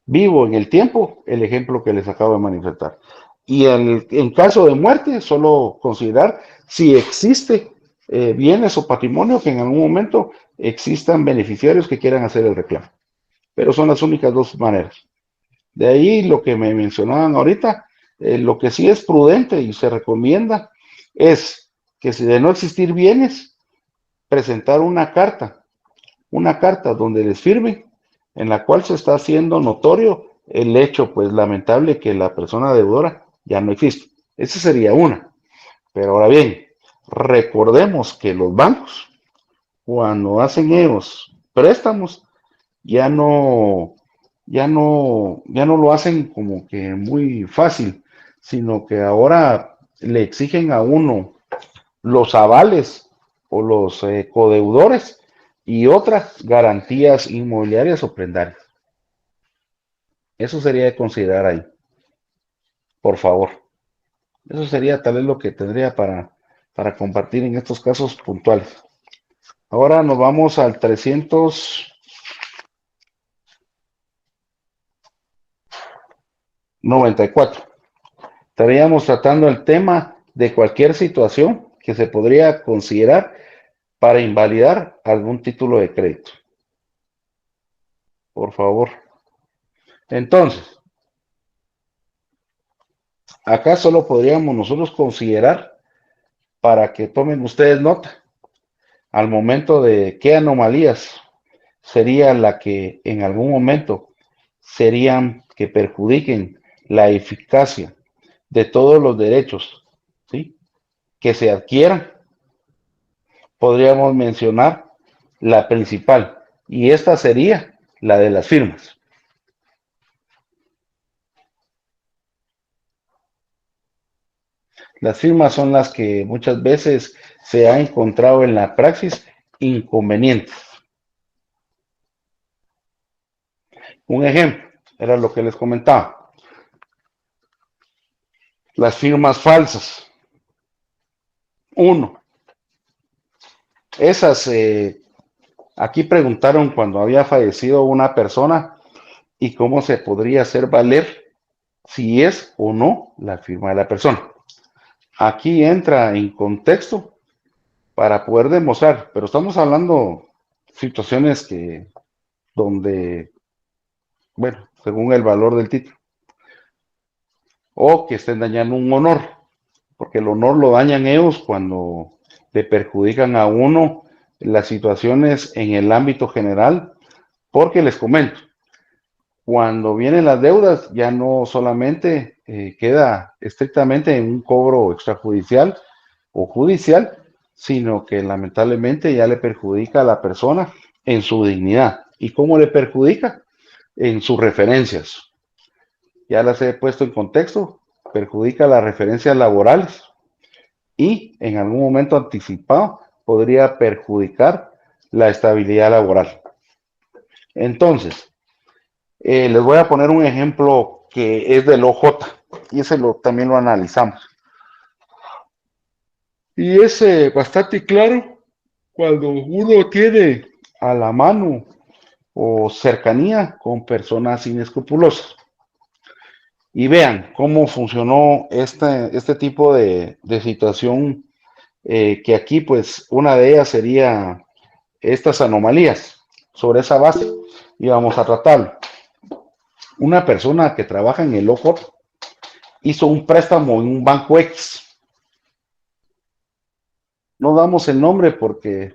vivo en el tiempo, el ejemplo que les acabo de manifestar. Y en caso de muerte, solo considerar si existe bienes o patrimonio que en algún momento existan beneficiarios que quieran hacer el reclamo. Pero son las únicas dos maneras. De ahí lo que me mencionaban ahorita, lo que sí es prudente y se recomienda es que si de no existir bienes, presentar una carta donde les firme, en la cual se está haciendo notorio el hecho, pues lamentable, que la persona deudora ya no existe. Esa sería una. Pero ahora bien, recordemos que los bancos, cuando hacen ellos préstamos, ya no lo hacen como que muy fácil, sino que ahora le exigen a uno los avales o los codeudores y otras garantías inmobiliarias o prendarias. Eso sería de considerar ahí, por favor. Eso sería tal vez lo que tendría para compartir en estos casos puntuales. Ahora nos vamos al 394. Estaríamos tratando el tema de cualquier situación que se podría considerar para invalidar algún título de crédito. Por favor. Entonces, acá solo podríamos nosotros considerar, para que tomen ustedes nota, al momento de qué anomalías sería la que en algún momento serían que perjudiquen la eficacia de todos los derechos, ¿sí?, que se adquieran. Podríamos mencionar la principal, y esta sería la de las firmas. Las firmas son las que muchas veces se ha encontrado en la praxis inconvenientes. Un ejemplo, era lo que les comentaba. Las firmas falsas. Uno. Esas, aquí preguntaron cuando había fallecido una persona y cómo se podría hacer valer si es o no la firma de la persona. Aquí entra en contexto para poder demostrar, pero estamos hablando situaciones donde, bueno, según el valor del título. o que estén dañando un honor, porque el honor lo dañan ellos cuando le perjudican a uno las situaciones en el ámbito general, porque les comento, cuando vienen las deudas ya no solamente queda estrictamente en un cobro extrajudicial o judicial, sino que lamentablemente ya le perjudica a la persona en su dignidad. ¿Y cómo le perjudica? En sus referencias. Ya las he puesto en contexto, perjudica las referencias laborales y en algún momento anticipado podría perjudicar la estabilidad laboral. Entonces, les voy a poner un ejemplo que es del OJ y ese también lo analizamos. Y es bastante claro cuando uno tiene a la mano o cercanía con personas inescrupulosas. Y vean cómo funcionó este tipo de situación, que aquí pues una de ellas sería estas anomalías. Sobre esa base y vamos a tratarlo. Una persona que trabaja en el OJOT hizo un préstamo en un banco X. No damos el nombre porque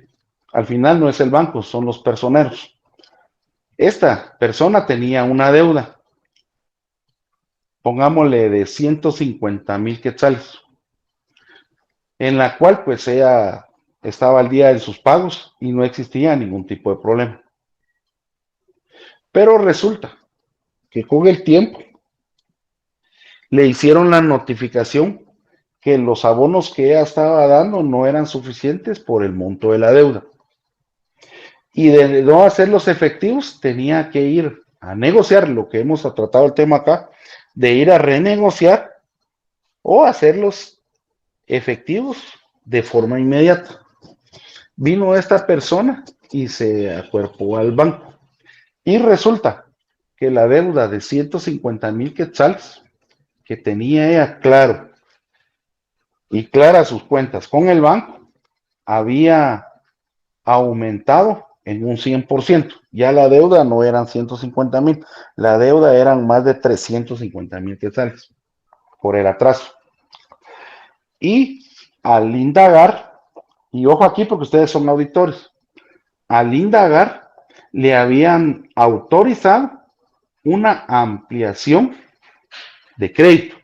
al final no es el banco, son los personeros. Esta persona tenía una deuda, pongámosle de 150,000 quetzales, en la cual pues ella estaba al día de sus pagos y no existía ningún tipo de problema. Pero resulta que con el tiempo le hicieron la notificación que los abonos que ella estaba dando no eran suficientes por el monto de la deuda. Y de no hacerlos efectivos, tenía que ir a negociar, lo que hemos tratado el tema acá, de ir a renegociar o hacerlos efectivos de forma inmediata. Vino esta persona y se acuerpó al banco. Y resulta que la deuda de 150,000 quetzales que tenía ella claro y clara sus cuentas con el banco, había aumentado en un 100%. Ya la deuda no eran 150,000, la deuda eran más de 350,000 quetzales por el atraso. Y al indagar, y ojo aquí porque ustedes son auditores, al indagar le habían autorizado una ampliación de crédito.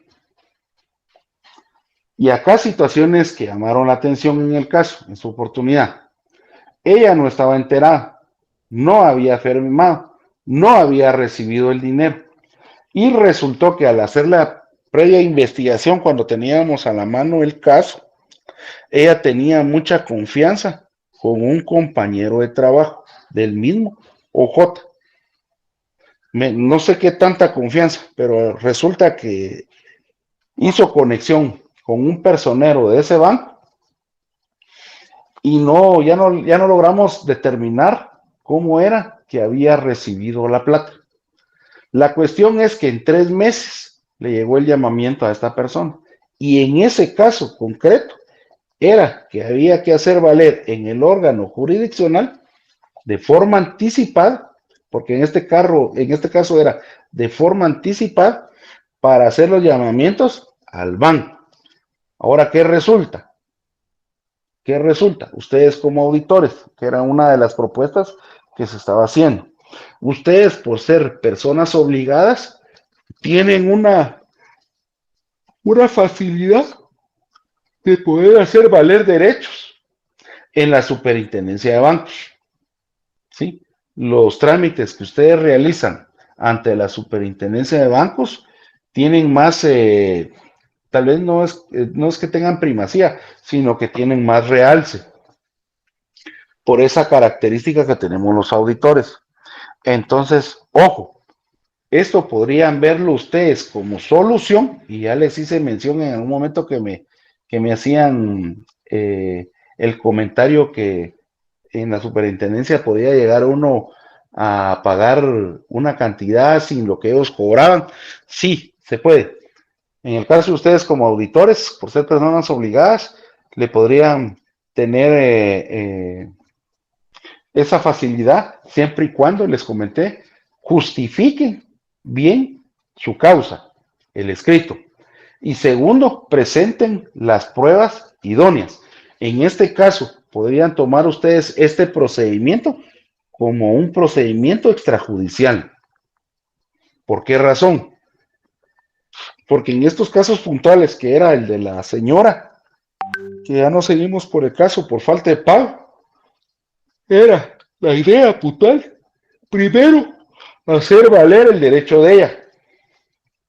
Y acá situaciones que llamaron la atención en el caso, en su oportunidad. Ella no estaba enterada, no había firmado, no había recibido el dinero. Y resultó que al hacer la previa investigación, cuando teníamos a la mano el caso, ella tenía mucha confianza con un compañero de trabajo del mismo OJ. No sé qué tanta confianza, pero resulta que hizo conexión con un personero de ese banco y ya no logramos determinar cómo era que había recibido la plata. La cuestión es que en 3 meses le llegó el llamamiento a esta persona y en ese caso concreto era que había que hacer valer en el órgano jurisdiccional de forma anticipada, porque en este caso era de forma anticipada para hacer los llamamientos al banco. Ahora, ¿qué resulta? ¿Qué resulta? Ustedes como auditores, que era una de las propuestas que se estaba haciendo. Ustedes, por ser personas obligadas, tienen una facilidad de poder hacer valer derechos en la superintendencia de bancos. ¿Sí? Los trámites que ustedes realizan ante la superintendencia de bancos tienen más, tal vez no es que tengan primacía, sino que tienen más realce por esa característica que tenemos los auditores. Entonces, ojo, esto podrían verlo ustedes como solución, y ya les hice mención en algún momento que me hacían el comentario que en la superintendencia podía llegar uno a pagar una cantidad sin lo que ellos cobraban. Sí, se puede. En el caso de ustedes como auditores, por ser personas obligadas, le podrían tener esa facilidad siempre y cuando, les comenté, justifiquen bien su causa, el escrito. Y segundo, presenten las pruebas idóneas. En este caso, podrían tomar ustedes este procedimiento como un procedimiento extrajudicial. ¿Por qué razón? Porque en estos casos puntuales, que era el de la señora, que ya no seguimos por el caso por falta de pago, era la idea puntual, primero, hacer valer el derecho de ella,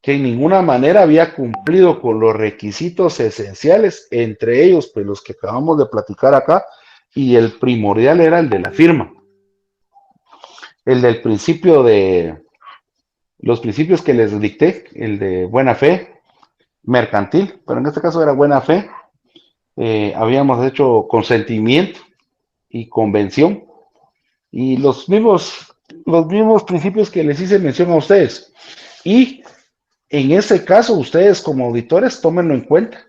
que en ninguna manera había cumplido con los requisitos esenciales, entre ellos, pues los que acabamos de platicar acá, y el primordial era el de la firma, el del principio de, los principios que les dicté, el de buena fe, mercantil, pero en este caso era buena fe, habíamos hecho consentimiento y convención, y los mismos principios que les hice mención a ustedes, y en ese caso, ustedes como auditores, tómenlo en cuenta.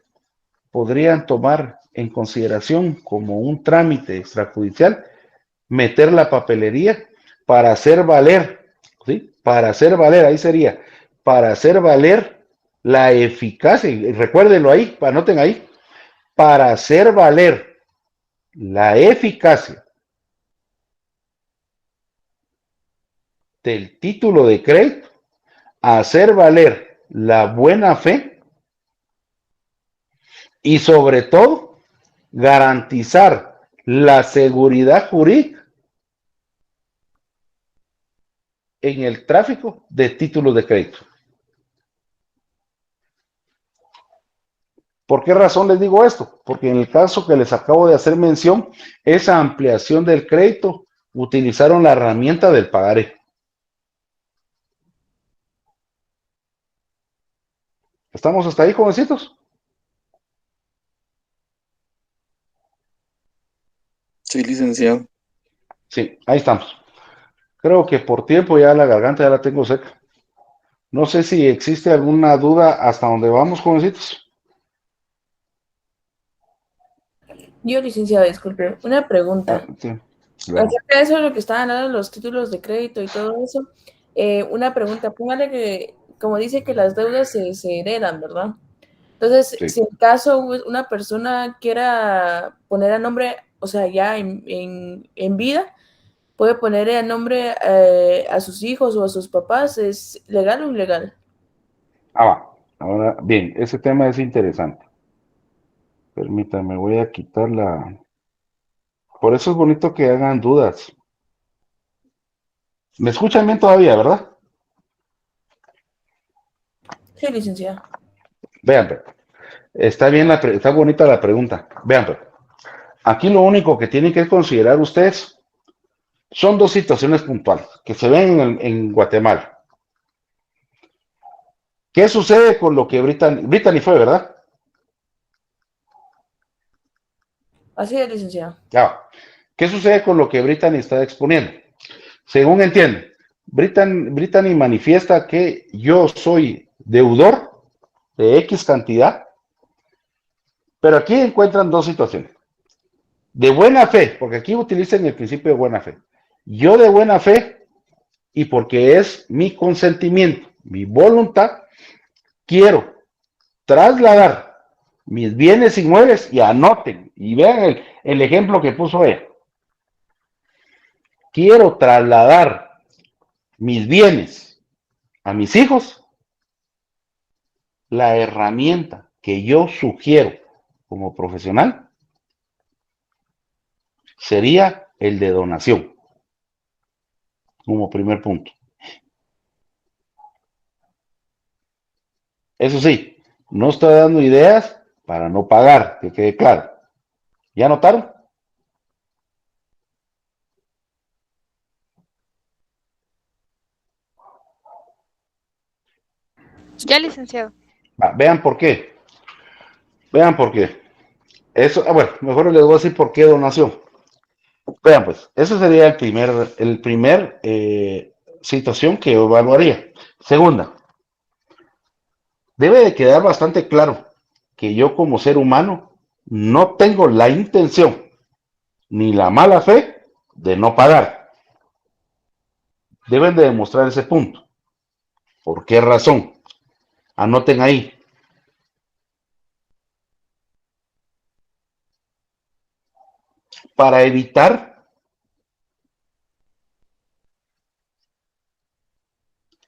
Podrían tomar en consideración como un trámite extrajudicial, meter la papelería para hacer valer, ¿sí? Para hacer valer, ahí sería, para hacer valer la eficacia, y recuérdenlo ahí, anoten ahí, para hacer valer la eficacia del título de crédito, hacer valer la buena fe y sobre todo garantizar la seguridad jurídica en el tráfico de títulos de crédito. ¿Por qué razón les digo esto? Porque en el caso que les acabo de hacer mención, esa ampliación del crédito, utilizaron la herramienta del pagaré. ¿Estamos hasta ahí, jovencitos? Sí, licenciado. Sí, ahí estamos. Creo que por tiempo ya la garganta ya la tengo seca. No sé si existe alguna duda hasta donde vamos, jovencitos. Yo, licenciado, disculpe, una pregunta. Sí, claro. Acerca de eso, lo que estaban hablando, los títulos de crédito y todo eso, una pregunta, póngale que, como dice que las deudas se heredan, ¿verdad? Entonces, Sí. si en caso una persona quiera poner a nombre, o sea, ya en vida, puede poner el nombre a sus hijos o a sus papás, ¿es legal o ilegal? Va. Ahora, bien, ese tema es interesante. Permítanme, voy a quitar la... Por eso es bonito que hagan dudas. ¿Me escuchan bien todavía, verdad? Sí, licenciado. Vean, pero, está bien, está bonita la pregunta. Vean, pero, aquí lo único que tienen que considerar ustedes son dos situaciones puntuales que se ven en Guatemala. ¿Qué sucede con lo que Brittany fue, verdad? Así es, licenciado. Ya. ¿Qué sucede con lo que Brittany está exponiendo? Según entiende, Brittany manifiesta que yo soy deudor de X cantidad, pero aquí encuentran dos situaciones. De buena fe, porque aquí utilizan el principio de buena fe. Yo de buena fe, y porque es mi consentimiento, mi voluntad, quiero trasladar mis bienes inmuebles, y anoten, y vean el ejemplo que puso él. Quiero trasladar mis bienes a mis hijos. La herramienta que yo sugiero como profesional sería el de donación, como primer punto. Eso sí, no estoy dando ideas para no pagar, que quede claro. ¿Ya notaron? Ya, licenciado. Vean por qué. Vean por qué. Eso, bueno, mejor les voy a decir por qué donación. Vean, pues, eso sería el primer situación que yo evaluaría. Segunda, debe de quedar bastante claro que yo como ser humano no tengo la intención ni la mala fe de no pagar. Deben de demostrar ese punto. ¿Por qué razón? Anoten ahí. para evitar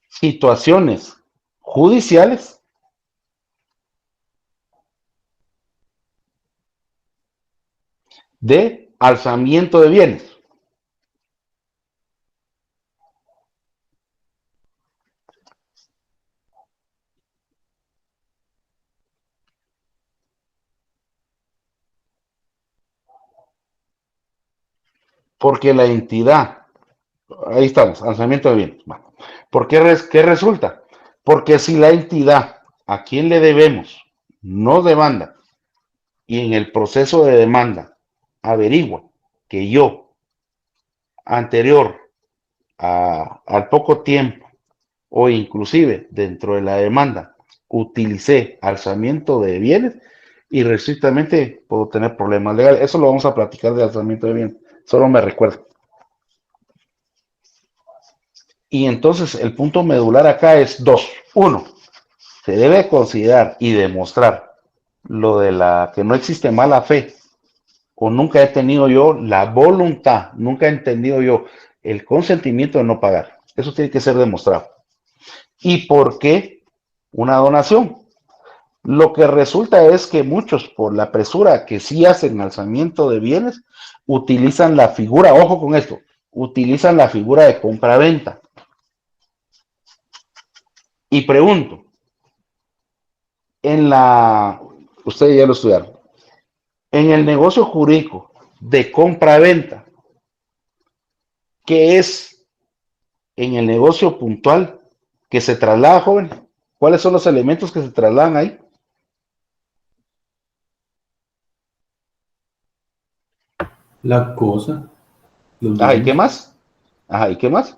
situaciones judiciales de alzamiento de bienes. Porque la entidad, ahí estamos, alzamiento de bienes. Bueno, ¿por qué resulta? Porque si la entidad a quien le debemos no demanda y en el proceso de demanda averigua que yo, anterior al poco tiempo o inclusive dentro de la demanda, utilicé alzamiento de bienes y recientemente puedo tener problemas legales. Eso lo vamos a platicar de alzamiento de bienes. Solo me recuerdo. Y entonces el punto medular acá es dos. Uno, se debe considerar y demostrar lo de la que no existe mala fe o nunca he tenido yo la voluntad, nunca he entendido yo el consentimiento de no pagar. Eso tiene que ser demostrado. ¿Y por qué una donación? Lo que resulta es que muchos, por la presura que sí hacen alzamiento de bienes, utilizan la figura, ojo con esto, utilizan la figura de compra-venta. Y pregunto, ustedes ya lo estudiaron, en el negocio jurídico de compra-venta, ¿qué es en el negocio puntual que se traslada, joven? ¿Cuáles son los elementos que se trasladan ahí? La cosa, los Ajá, ¿y qué bienes. más? Ajá, ¿y qué más?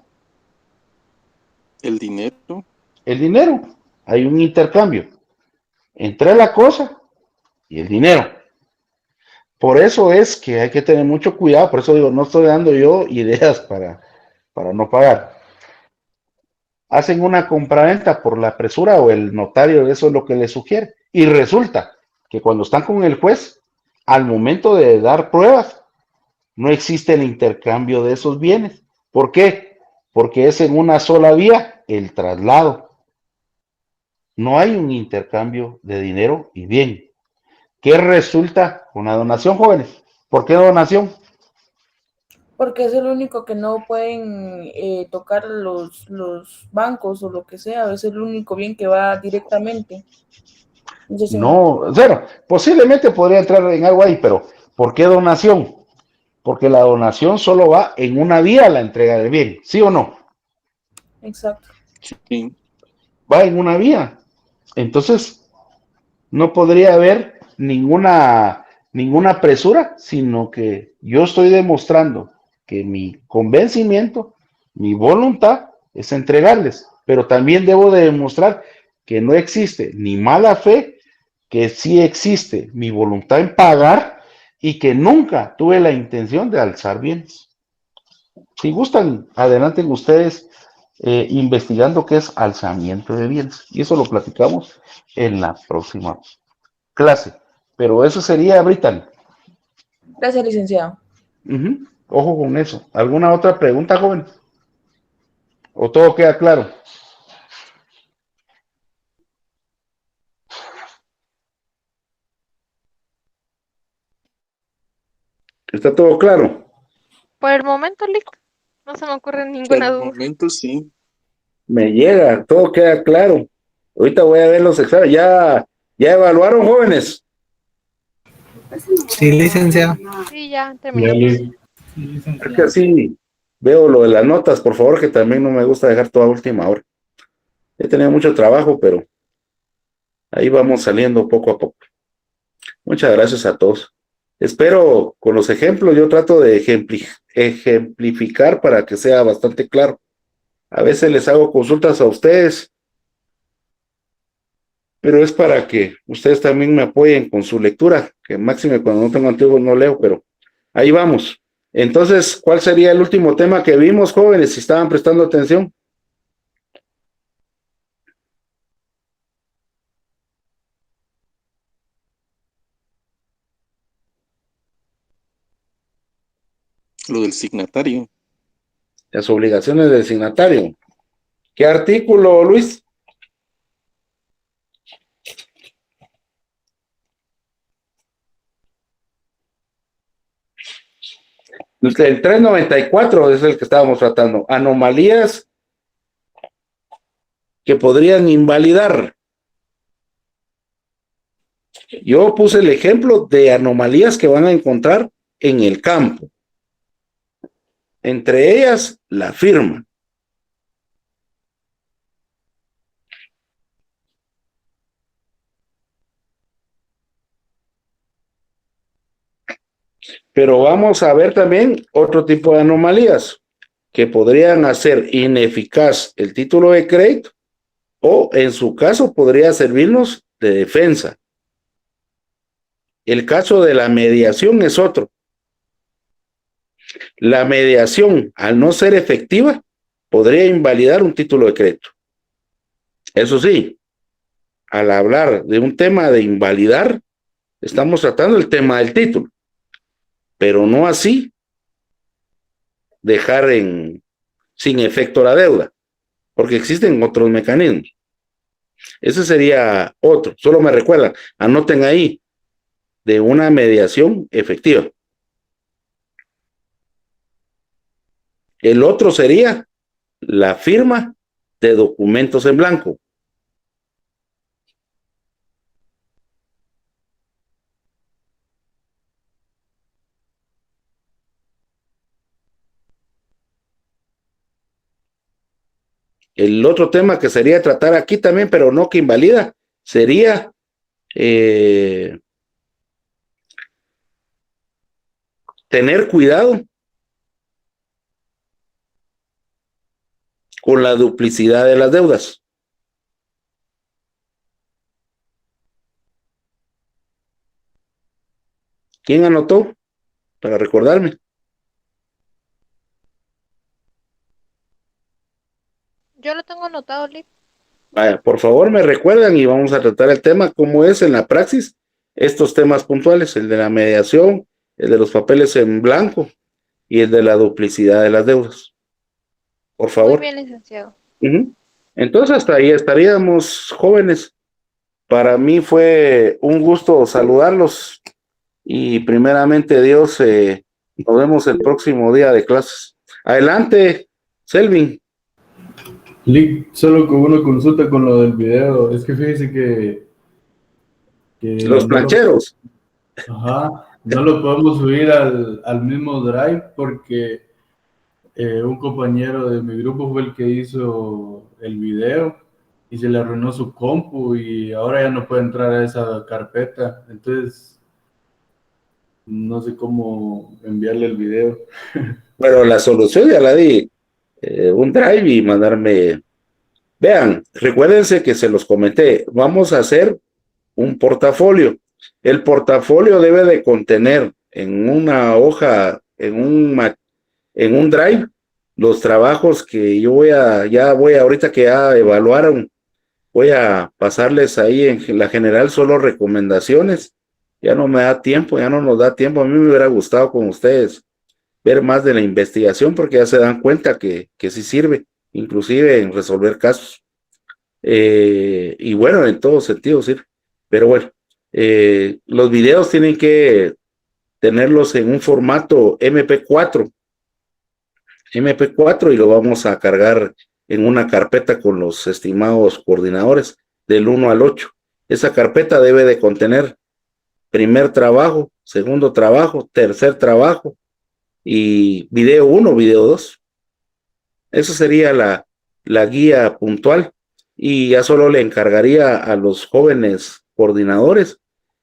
El dinero. El dinero. Hay un intercambio entre la cosa y el dinero. Por eso es que hay que tener mucho cuidado, por eso digo, no estoy dando yo ideas para no pagar. Hacen una compraventa por la presura o el notario, eso es lo que les sugiere. Y resulta que cuando están con el juez, al momento de dar pruebas, no existe el intercambio de esos bienes. ¿Por qué? Porque es en una sola vía el traslado. No hay un intercambio de dinero y bien. ¿Qué resulta con la donación, jóvenes? ¿Por qué donación? Porque es el único que no pueden tocar los bancos o lo que sea, es el único bien que va directamente. No sé si me No, explico. bueno, posiblemente podría entrar en algo ahí, pero ¿por qué donación? Porque la donación solo va en una vía a la entrega del bien, ¿sí o no? Exacto. Sí. Va en una vía. Entonces, no podría haber ninguna presura, sino que yo estoy demostrando que mi convencimiento, mi voluntad es entregarles, pero también debo de demostrar que no existe ni mala fe, que sí existe mi voluntad en pagar y que nunca tuve la intención de alzar bienes. Si gustan, adelanten ustedes investigando qué es alzamiento de bienes. Y eso lo platicamos en la próxima clase. Pero eso sería, Britan. Gracias, licenciado. Ojo con eso. ¿Alguna otra pregunta, joven? ¿O todo queda claro? ¿Está todo claro? Por el momento, Lick, no se me ocurre Por ninguna el duda. momento sí. Me llega, todo queda claro. Ahorita voy a ver los exámenes. ¿Ya evaluaron, jóvenes? Sí, licenciado. Sí, ya Ya terminamos. le- Es que así veo lo de las notas, por favor, que también no me gusta dejar toda última hora. He tenido mucho trabajo, pero ahí vamos saliendo poco a poco. Muchas gracias a todos. Espero con los ejemplos, yo trato de ejemplificar para que sea bastante claro. A veces les hago consultas a ustedes, pero es para que ustedes también me apoyen con su lectura, que máxime cuando no tengo antiguos no leo, pero ahí vamos. Entonces, ¿cuál sería el último tema que vimos, jóvenes, si estaban prestando atención? Lo del signatario. Las obligaciones del signatario. ¿Qué artículo, Luis? El 394 es el que estábamos tratando. Anomalías que podrían invalidar. Yo puse el ejemplo de anomalías que van a encontrar en el campo. Entre ellas, la firma. Pero vamos a ver también otro tipo de anomalías que podrían hacer ineficaz el título de crédito o en su caso podría servirnos de defensa. El caso de la mediación es otro. La mediación, al no ser efectiva, podría invalidar un título de crédito. Eso sí, al hablar de un tema de invalidar, estamos tratando el tema del título, pero no así dejar sin efecto la deuda, porque existen otros mecanismos. Ese sería otro. Solo me recuerdan, anoten ahí, de una mediación efectiva. El otro sería la firma de documentos en blanco. El otro tema que sería tratar aquí también, pero no que invalida, sería tener cuidado con la duplicidad de las deudas. ¿Quién anotó? Para recordarme. Yo lo tengo anotado, Liv. Vaya, por favor me recuerdan y vamos a tratar el tema, cómo es en la praxis, estos temas puntuales, el de la mediación, el de los papeles en blanco y el de la duplicidad de las deudas. Por favor. Muy bien, licenciado. Entonces hasta ahí estaríamos, jóvenes. Para mí fue un gusto saludarlos y primeramente Dios, nos vemos el próximo día de clases. Adelante, Selvin. Solo con una consulta con lo del video. Es que fíjese que Los plancheros. No lo podemos subir al mismo Drive porque un compañero de mi grupo fue el que hizo el video y se le arruinó su compu y ahora ya no puede entrar a esa carpeta. Entonces, no sé cómo enviarle el video. Bueno, la solución ya la di. Un Drive y mandarme. Vean, recuérdense que se los comenté. Vamos a hacer un portafolio. El portafolio debe de contener en una hoja, en un Drive, los trabajos que yo ahorita que ya evaluaron, voy a pasarles ahí en la general solo recomendaciones. Ya no me da tiempo, ya no nos da tiempo. A mí me hubiera gustado con ustedes ver más de la investigación porque ya se dan cuenta que sí sirve, inclusive en resolver casos. Y bueno, en todo sentido sirve. Pero bueno, los videos tienen que tenerlos en un formato MP4 y lo vamos a cargar en una carpeta con los estimados coordinadores del 1 al 8. Esa carpeta debe de contener primer trabajo, segundo trabajo, tercer trabajo y video 1, video 2. Eso sería la guía puntual y ya solo le encargaría a los jóvenes coordinadores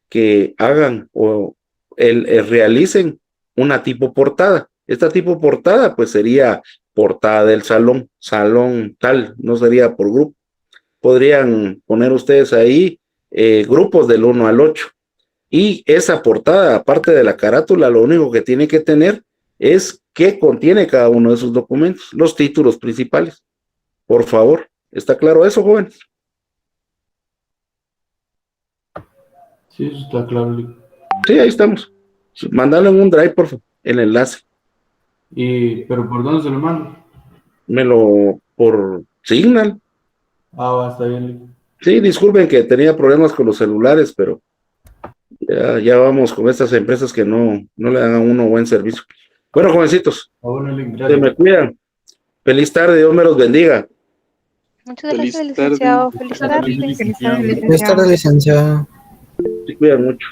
que hagan o realicen una tipo portada. Esta tipo portada pues sería portada del salón tal, no sería por grupo. Podrían poner ustedes ahí grupos del 1 al 8. Y esa portada, aparte de la carátula, lo único que tiene que tener es qué contiene cada uno de sus documentos, los títulos principales. Por favor, ¿está claro eso, jóvenes? Sí, eso está claro. Sí, ahí estamos. Mándalo en un Drive, por favor, el enlace. Pero ¿por dónde se lo mando? Por Signal. Ah, va, está bien. Sí, disculpen que tenía problemas con los celulares, pero ya vamos con estas empresas que no le dan a uno buen servicio. Bueno, jovencitos, se me cuidan. Feliz tarde, Dios me los bendiga. Muchas gracias, licenciado. Feliz tarde. Feliz tarde, licenciado. Se cuidan mucho.